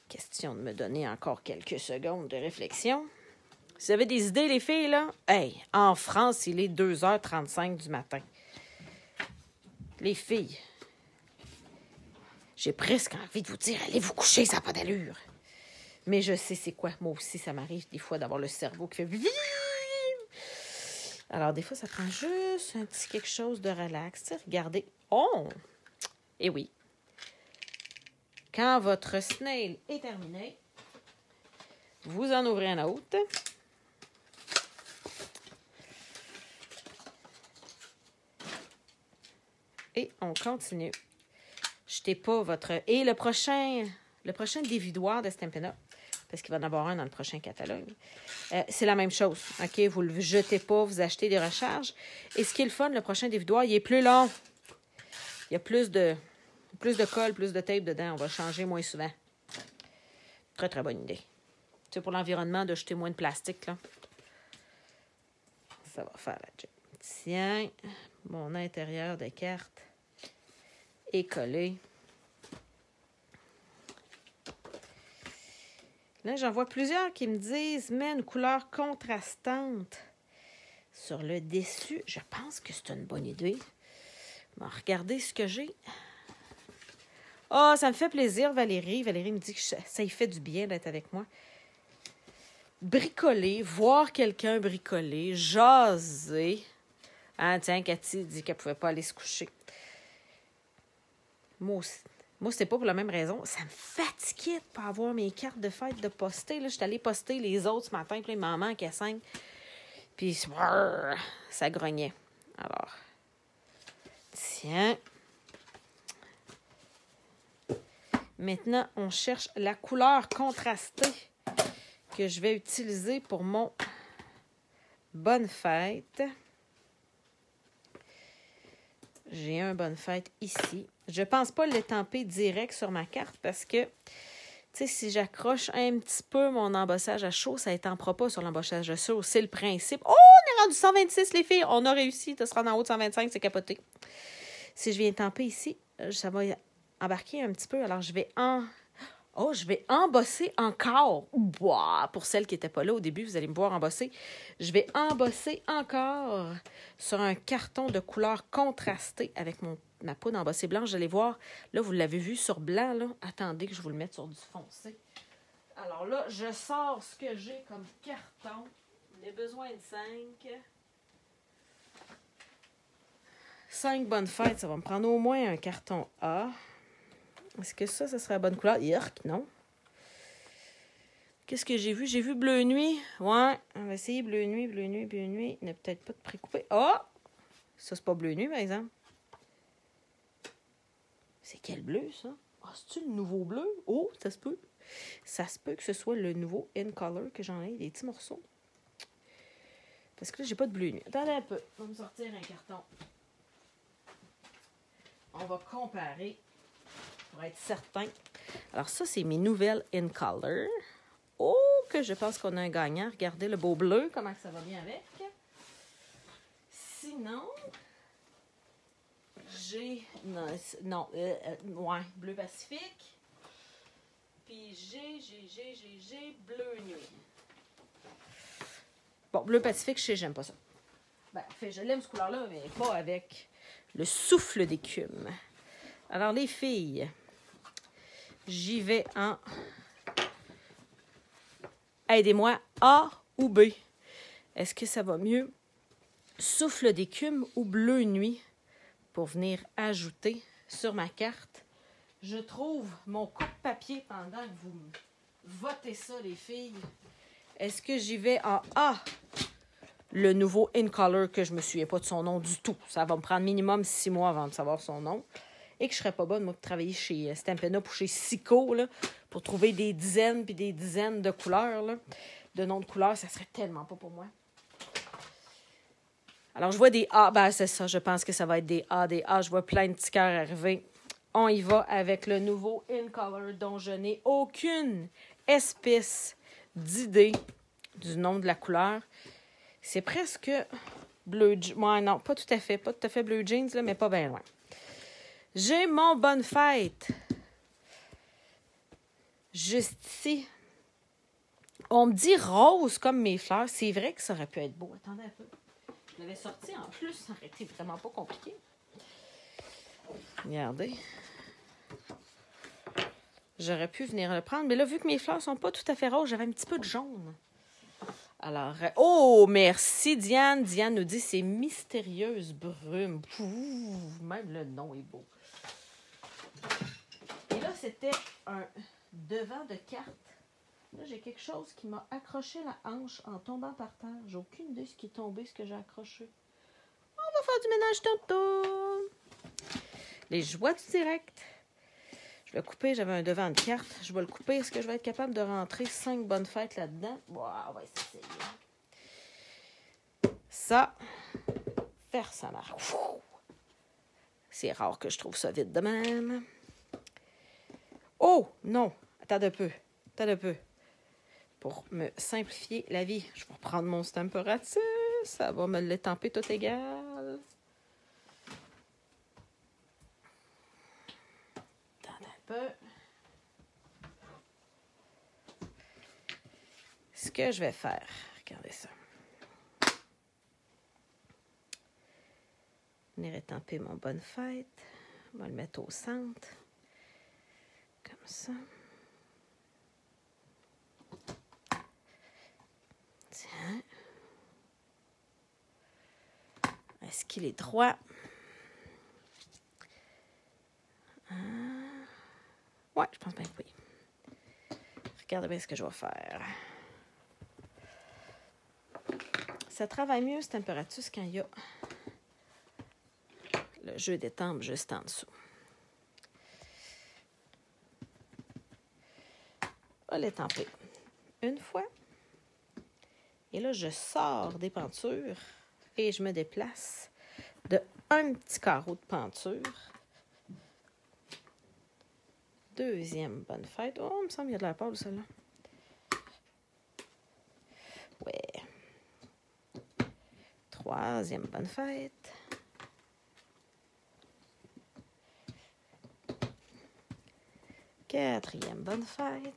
Speaker 1: Question de me donner encore quelques secondes de réflexion. Si vous avez des idées, les filles, là, hey, en France, il est 2h35 du matin. Les filles, j'ai presque envie de vous dire, allez vous coucher, ça n'a pas d'allure. Mais je sais c'est quoi. Moi aussi, ça m'arrive des fois d'avoir le cerveau qui fait... Alors, des fois, ça prend juste un petit quelque chose de relax. T'sais, regardez. Oh! Et oui. Quand votre snail est terminé, vous en ouvrez un autre. Et on continue. Jetez pas votre... Et le prochain dévidoir de Stampin' Up, parce qu'il va y en avoir un dans le prochain catalogue, c'est la même chose. OK? Vous ne le jetez pas, vous achetez des recharges. Et ce qui est le fun, le prochain dévidoir, il est plus long. Il y a plus de colle, plus de tape dedans. On va changer moins souvent. Très, très bonne idée. C'est pour l'environnement de jeter moins de plastique, là. Ça va faire la job. Tiens, mon intérieur de carte est collé. Là, j'en vois plusieurs qui me disent « Mets une couleur contrastante sur le dessus. » Je pense que c'est une bonne idée. Bon, regardez ce que j'ai. Ah, ça me fait plaisir, Valérie. Valérie me dit que ça y fait du bien d'être avec moi. Bricoler, voir quelqu'un bricoler, jaser. Ah, tiens, Cathy dit qu'elle ne pouvait pas aller se coucher. Moi, c'était pas pour la même raison. Ça me fatiguait de ne pas avoir mes cartes de fête de poster. Là, je suis allée poster les autres ce matin, puis il m'en manque à 5. Puis, ça grognait. Alors, tiens. Maintenant, on cherche la couleur contrastée que je vais utiliser pour mon Bonne Fête. J'ai un Bonne Fête ici. Je ne pense pas l'étamper direct sur ma carte parce que, tu sais, si j'accroche un petit peu mon embossage à chaud, ça n'étampera pas sur l'embossage à chaud. C'est le principe. Oh, on est rendu 126, les filles. On a réussi de se rendre en haut de 125, c'est capoté. Si je viens étamper ici, ça va embarquer un petit peu. Alors, je vais embosser encore. Ouah, pour celles qui n'étaient pas là au début, vous allez me voir embosser. Je vais embosser encore sur un carton de couleur contrastée avec ma poudre embossée blanche. Vous allez voir, là, vous l'avez vu sur blanc, là. Attendez que je vous le mette sur du foncé. Alors là, je sors ce que j'ai comme carton. J'ai besoin de 5. 5 Bonnes Fêtes, ça va me prendre au moins un carton A. Est-ce que ça serait la bonne couleur? Yerk, non. Qu'est-ce que j'ai vu? J'ai vu Bleu Nuit. Ouais, on va essayer Bleu Nuit, Bleu Nuit, Bleu Nuit. Il n'y a peut-être pas de précoupé. Oh! Ça, c'est pas Bleu Nuit, par exemple. C'est quel bleu, ça? Ah, c'est-tu le nouveau bleu? Oh, ça se peut. Ça se peut que ce soit le nouveau In Color que j'en ai, des petits morceaux. Parce que là, j'ai pas de Bleu Nuit. Attendez un peu. On va me sortir un carton. On va comparer. Pour être certain. Alors ça, c'est mes nouvelles In Color. Oh, que je pense qu'on a un gagnant. Regardez le beau bleu, comment ça va bien avec. Sinon, j'ai... ouais, Bleu Pacifique. Puis j'ai Bleu Nuit. Bon, Bleu Pacifique, je sais, j'aime pas ça. Ben, en fait, je l'aime ce couleur-là, mais pas avec le souffle d'écume. Alors, les filles, j'y vais en... Aidez-moi, A ou B? Est-ce que ça va mieux? Souffle d'écume ou Bleu Nuit pour venir ajouter sur ma carte? Je trouve mon coupe-papier pendant que vous votez ça, les filles. Est-ce que j'y vais en A? Le nouveau In Color que je ne me souviens pas de son nom du tout. Ça va me prendre minimum 6 mois avant de savoir son nom. Et que je ne serais pas bonne, moi, de travailler chez Stampin' Up ou chez Sico, là, pour trouver des dizaines puis des dizaines de couleurs, là, de noms de couleurs. Ça serait tellement pas pour moi. Alors, je vois des A. Ben, c'est ça. Je pense que ça va être des A, des A. Je vois plein de petits cœurs arriver. On y va avec le nouveau In Color dont je n'ai aucune espèce d'idée du nom de la couleur. C'est presque bleu... Ouais, non, pas tout à fait. Pas tout à fait bleu jeans, là, mais pas bien loin. J'ai mon Bonne Fête. Juste ici. On me dit rose comme mes fleurs. C'est vrai que ça aurait pu être beau. Attendez un peu. Je l'avais sorti en plus. Ça aurait été vraiment pas compliqué. Regardez. J'aurais pu venir le prendre. Mais là, vu que mes fleurs sont pas tout à fait roses, j'avais un petit peu de jaune. Alors, oh, merci Diane. Diane nous dit c'est mystérieuse brume. Ouh, même le nom est beau. Et là, c'était un devant de carte. Là, j'ai quelque chose qui m'a accroché la hanche en tombant par terre. J'ai aucune idée de ce qui est tombé, ce que j'ai accroché. On va faire du ménage tantôt. Les joies du direct. Je vais couper, j'avais un devant de carte. Je vais le couper. Est-ce que je vais être capable de rentrer 5 bonnes fêtes là-dedans? Wow, on va essayer. Ça, faire ça marche. C'est rare que je trouve ça vite de même. Oh, non. Attends un peu. Attends un peu. Pour me simplifier la vie, je vais prendre mon Stamparatus. Ça va me l'étamper tout égal. Attends un peu. Ce que je vais faire, regardez ça. Venir étamper mon Bonne Fête. On va le mettre au centre. Comme ça. Tiens. Est-ce qu'il est droit? Ouais, je pense bien que oui. Regardez bien ce que je vais faire. Ça travaille mieux, cette température, quand il y a le jeu d'étampe juste en dessous. On va l'étamper une fois. Et là, je sors des pentures et je me déplace de un petit carreau de penture. Deuxième bonne fête. Oh, il me semble qu'il y a de la pâle, celle-là. Ouais. Troisième bonne fête. Quatrième bonne fête.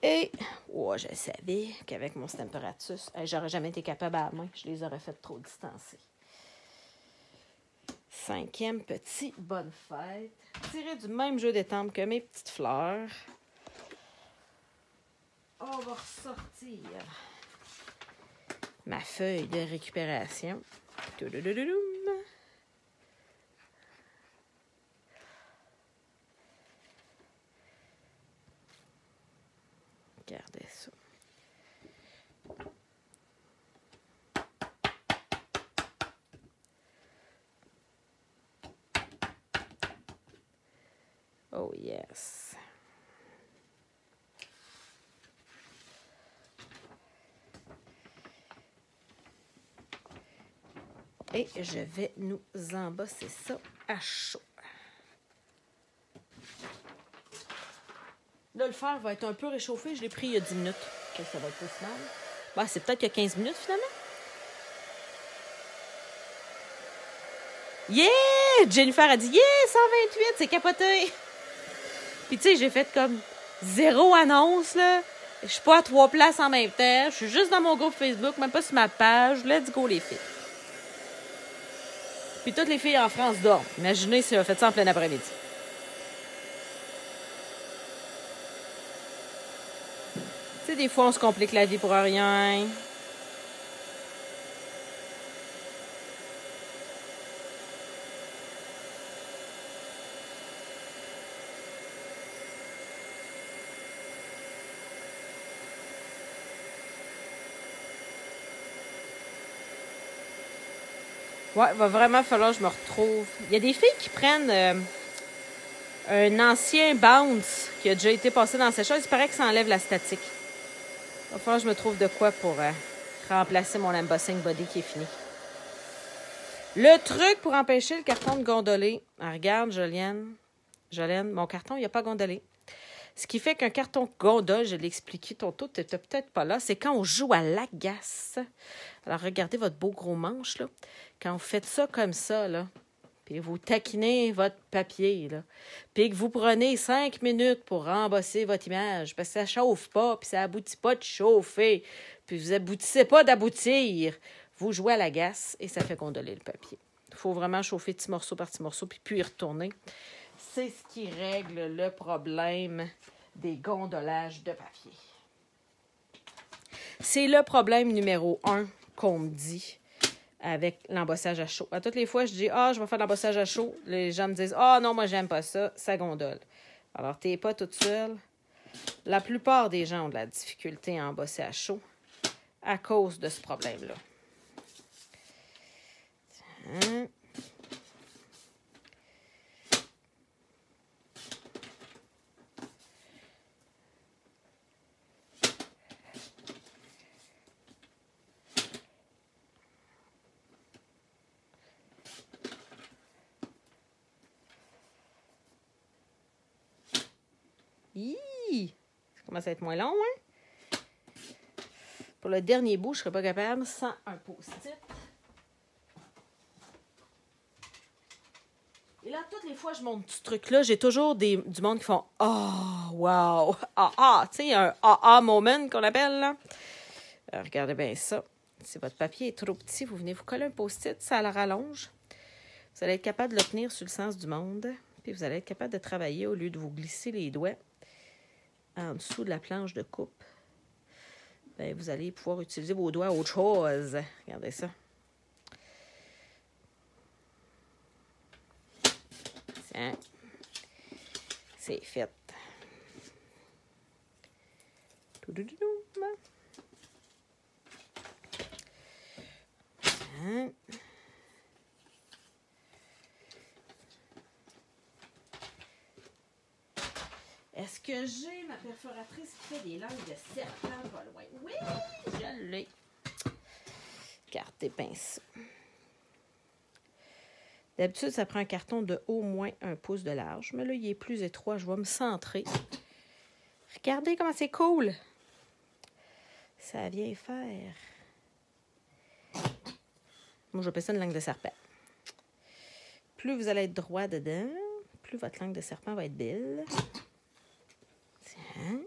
Speaker 1: Et, oh, je savais qu'avec mon Stemperatus, j'aurais jamais été capable à la main. Je les aurais fait trop distancés. Cinquième petit bonne fête. Tiré du même jeu d'étampes que mes petites fleurs. On va ressortir ma feuille de récupération. Regardez ça. Oh yes. Et je vais nous embosser ça à chaud. Là, le fer va être un peu réchauffé. Je l'ai pris il y a 10 minutes. Okay, ça va être plus mal. Bah, c'est peut-être qu'il y a 15 minutes, finalement. Yeah! Jennifer a dit, yeah, 128, c'est capoté. Puis, tu sais, j'ai fait comme 0 annonce, là. Je suis pas à 3 places en même temps. Je suis juste dans mon groupe Facebook, même pas sur ma page. Let's go, les filles. Puis, toutes les filles en France dorment. Imaginez si on fait ça en plein après-midi. Tu sais, des fois, on se complique la vie pour rien. Ouais, il va vraiment falloir que je me retrouve. Il y a des filles qui prennent un ancien bounce qui a déjà été passé dans ces choses. Il paraît que ça enlève la statique. Il va falloir que je me trouve de quoi pour remplacer mon embossing body qui est fini. Le truc pour empêcher le carton de gondoler. Ah, regarde, Jolene, mon carton, il n'a pas gondolé. Ce qui fait qu'un carton gondole, je l'ai expliqué tantôt, tu n'étais peut-être pas là, c'est quand on joue à l'agace. Alors, regardez votre beau gros manche, là. Quand vous faites ça comme ça, là, puis vous taquinez votre papier, là, puis que vous prenez 5 minutes pour rembosser votre image, parce que ça ne chauffe pas, puis ça n'aboutit pas de chauffer, puis vous n'aboutissez pas d'aboutir, vous jouez à l'agace et ça fait gondoler le papier. Il faut vraiment chauffer petit morceau par petit morceau, puis y retourner. C'est ce qui règle le problème des gondolages de papier. C'est le problème numéro 1 qu'on me dit avec l'embossage à chaud. À toutes les fois, je dis « Ah, je vais faire l'embossage à chaud ». Les gens me disent « Ah non, moi, j'aime pas ça, ça gondole ». Alors, tu n'es pas toute seule. La plupart des gens ont de la difficulté à embosser à chaud à cause de ce problème-là. Tiens. Hi! Ça commence à être moins long, hein? Pour le dernier bout, je ne serais pas capable sans un post-it. Et là, toutes les fois que je monte ce truc-là, j'ai toujours du monde qui font « Oh, wow! Ah, ah! » Tu sais, un « ah, ah » moment qu'on appelle, là. Alors, regardez bien ça. Si votre papier est trop petit, vous venez vous coller un post-it, ça la rallonge. Vous allez être capable de le tenir sur le sens du monde. Puis vous allez être capable de travailler au lieu de vous glisser les doigts en dessous de la planche de coupe. Bien, vous allez pouvoir utiliser vos doigts à autre chose. Regardez ça. Tiens. C'est fait. Tiens. Est-ce que j'ai ma perforatrice qui fait des langues de serpent pas loin. Oui, je l'ai. Carte et pinceau. D'habitude, ça prend un carton de au moins 1 pouce de large. Mais là, il est plus étroit. Je vais me centrer. Regardez comment c'est cool. Ça vient faire. Moi, j'appelle ça une langue de serpent. Plus vous allez être droit dedans, plus votre langue de serpent va être belle. Tiens.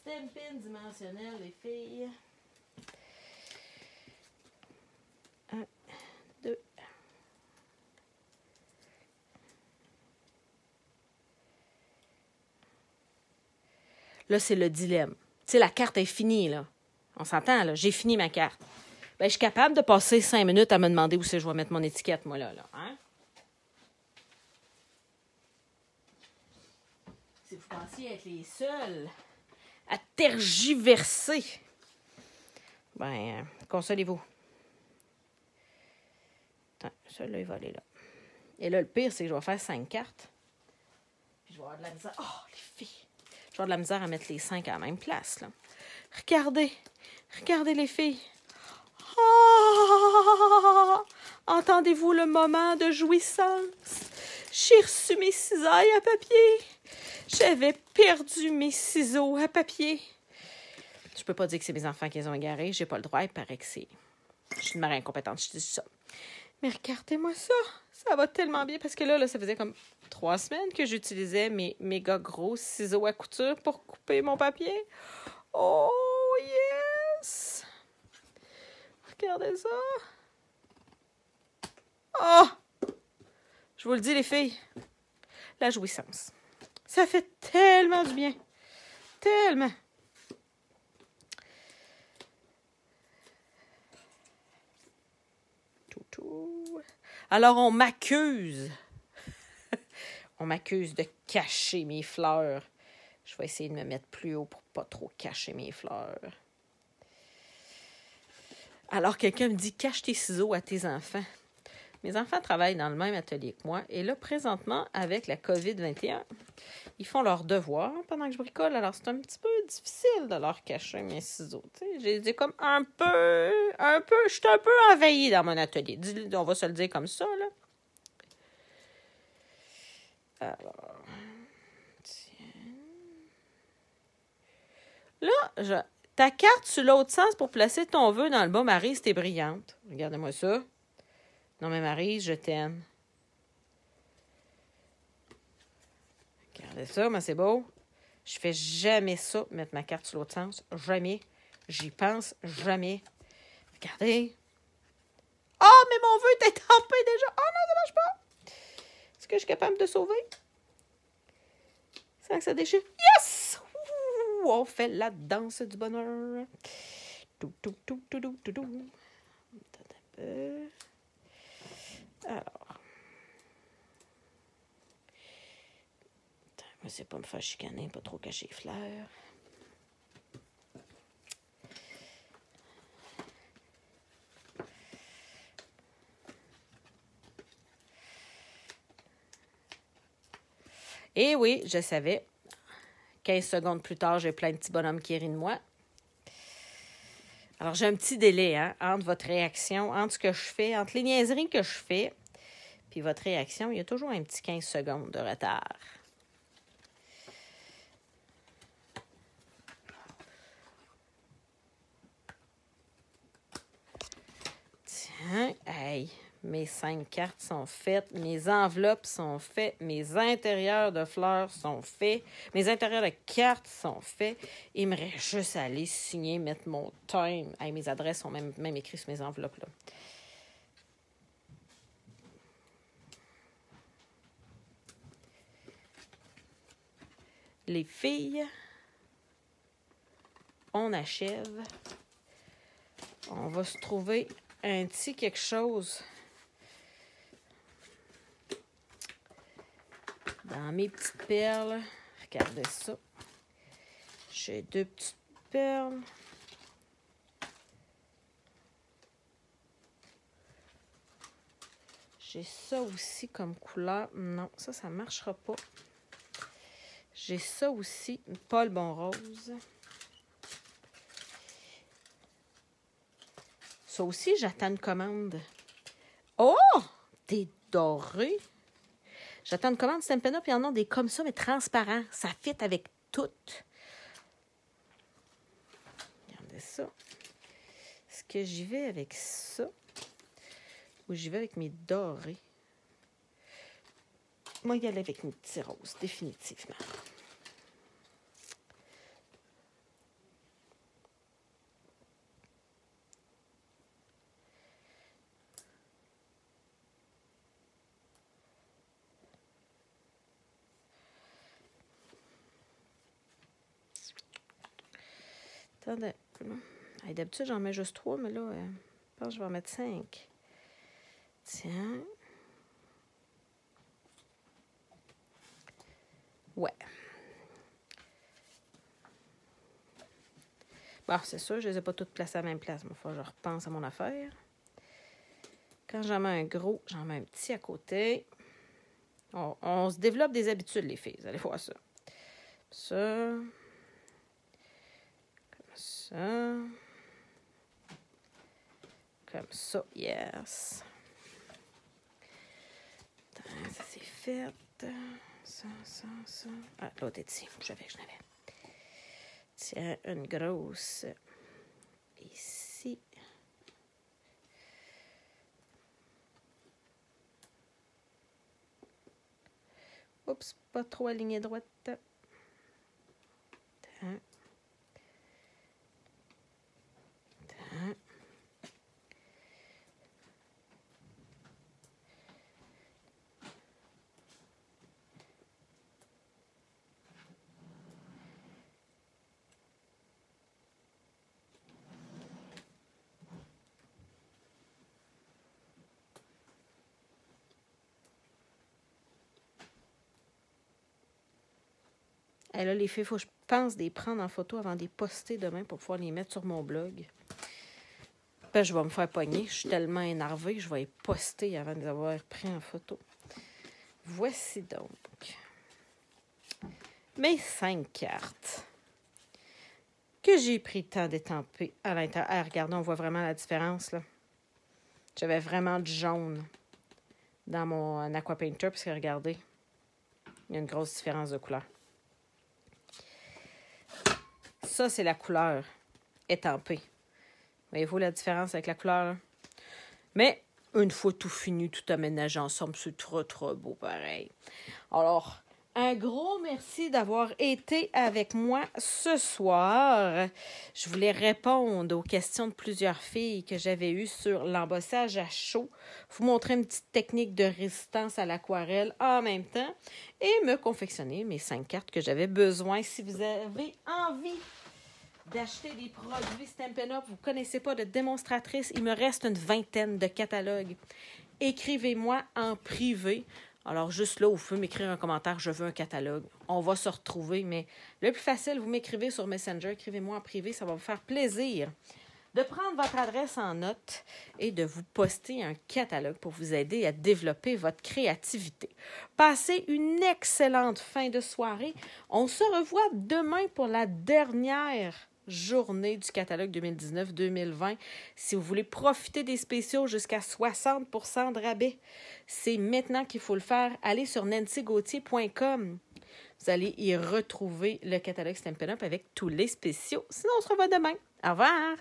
Speaker 1: Stampin' dimensionnel, les filles. 1, 2. Là, c'est le dilemme. Tu sais, la carte est finie, là. On s'entend, là. J'ai fini ma carte. Ben, je suis capable de passer 5 minutes à me demander où c'est que je vais mettre mon étiquette, moi, là. Hein? Si vous pensiez être les seuls à tergiverser, ben, consolez-vous. Attends, celui-là, il va aller là. Et là, le pire, c'est que je vais faire 5 cartes. Puis je vais avoir de la misère. Oh, les filles! Je vais avoir de la misère à mettre les 5 à la même place, là. Regardez! Regardez, les filles! Oh! Entendez-vous le moment de jouissance? J'ai reçu mes cisailles à papier. J'avais perdu mes ciseaux à papier. Je peux pas dire que c'est mes enfants qui les ont égarés. J'ai pas le droit. Il paraît que c'est... Je suis une mère incompétente, je dis ça. Mais regardez-moi ça. Ça va tellement bien parce que là, ça faisait comme 3 semaines que j'utilisais mes méga gros ciseaux à couture pour couper mon papier. Oh, yes! Regardez ça. Oh! Je vous le dis, les filles. La jouissance. Ça fait tellement du bien. Tellement. Toutou. Alors, on m'accuse. On m'accuse de cacher mes fleurs. Je vais essayer de me mettre plus haut pour pas trop cacher mes fleurs. Alors, quelqu'un me dit, cache tes ciseaux à tes enfants. Mes enfants travaillent dans le même atelier que moi. Et là, présentement, avec la COVID-21, ils font leurs devoirs pendant que je bricole. Alors, c'est un petit peu difficile de leur cacher mes ciseaux. J'ai comme un peu, je suis un peu envahie dans mon atelier. On va se le dire comme ça, là. Alors, tiens. Là, ta carte sur l'autre sens pour placer ton vœu dans le bas, Maryse, t'es brillante. Regardez-moi ça. Non, mais Maryse, je t'aime. Regardez ça, mais c'est beau. Je fais jamais ça, mettre ma carte sur l'autre sens. Jamais. J'y pense jamais. Regardez. Oh, mais mon vœu est étampé déjà. Oh non, ça marche pas. Est-ce que je suis capable de sauver? Sans que ça déchire. Yes! Ouh, on fait la danse du bonheur. Tout. Attends un peu. Alors. Je ne sais pas me faire chicaner, pas trop cacher les fleurs. Et oui, je savais. 15 secondes plus tard, j'ai plein de petits bonhommes qui rient de moi. Alors, j'ai un petit délai entre votre réaction, entre ce que je fais, entre les niaiseries que je fais, puis votre réaction. Il y a toujours un petit 15 secondes de retard. Tiens, hey, mes 5 cartes sont faites, mes enveloppes sont faites, mes intérieurs de fleurs sont faits, mes intérieurs de cartes sont faits. Il me reste juste à aller signer, mettre mon time. Hey, mes adresses sont même écrites sur mes enveloppes, là. Les filles, on achève. On va se trouver un petit quelque chose dans mes petites perles. Regardez ça. J'ai 2 petites perles. J'ai ça aussi comme couleur. Non, ça ne marchera pas. J'ai ça aussi, pas le bon rose. Ça aussi, j'attends une commande. Oh! Des dorés. J'attends une commande Stampin' Up. Il y en a des comme ça, mais transparents. Ça fit avec tout. Regardez ça. Est-ce que j'y vais avec ça? Ou j'y vais avec mes dorés? Moi, y aller avec mes petits roses, définitivement. Attendez. D'habitude, j'en mets juste 3, mais là, je pense que je vais en mettre 5. Tiens. Ouais. Bon, c'est sûr, je ne les ai pas toutes placées à la même place. Mais il faut que je repense à mon affaire. Quand j'en mets un gros, j'en mets un petit à côté. On se développe des habitudes, les filles. Vous allez voir ça. Ça. Comme ça. Comme ça, yes. Ça, c'est fait. Ça. Ah, l'autre est ici. Je savais que je l'avais. Tiens, une grosse ici. Oups, pas trop aligné droite. Tiens. Et là, les filles, il faut que je pense les prendre en photo avant de les poster demain pour pouvoir les mettre sur mon blog. Puis je vais me faire pogner. Je suis tellement énervée que je vais les poster avant de les avoir pris en photo. Voici donc mes 5 cartes que j'ai pris le temps d'étamper à l'intérieur. Ah, regardez, on voit vraiment la différence, là. J'avais vraiment du jaune dans mon Aqua Painter, parce que regardez, il y a une grosse différence de couleur. Ça, c'est la couleur étampée. Voyez-vous la différence avec la couleur, là? Mais une fois tout fini, tout aménagé ensemble, c'est trop, trop beau pareil. Alors, un gros merci d'avoir été avec moi ce soir. Je voulais répondre aux questions de plusieurs filles que j'avais eues sur l'embossage à chaud, vous montrer une petite technique de résistance à l'aquarelle en même temps et me confectionner mes 5 cartes que j'avais besoin. Si vous avez envie d'acheter des produits Stampin' Up, vous ne connaissez pas de démonstratrice, il me reste une 20aine de catalogues. Écrivez-moi en privé. Alors, juste là, vous pouvez m'écrire un commentaire, je veux un catalogue. On va se retrouver, mais le plus facile, vous m'écrivez sur Messenger, écrivez-moi en privé, ça va vous faire plaisir de prendre votre adresse en note et de vous poster un catalogue pour vous aider à développer votre créativité. Passez une excellente fin de soirée. On se revoit demain pour la dernière journée du catalogue 2019-2020. Si vous voulez profiter des spéciaux jusqu'à 60% de rabais, c'est maintenant qu'il faut le faire. Allez sur nancygauthier.com. Vous allez y retrouver le catalogue Stampin' Up avec tous les spéciaux. Sinon, on se revoit demain. Au revoir!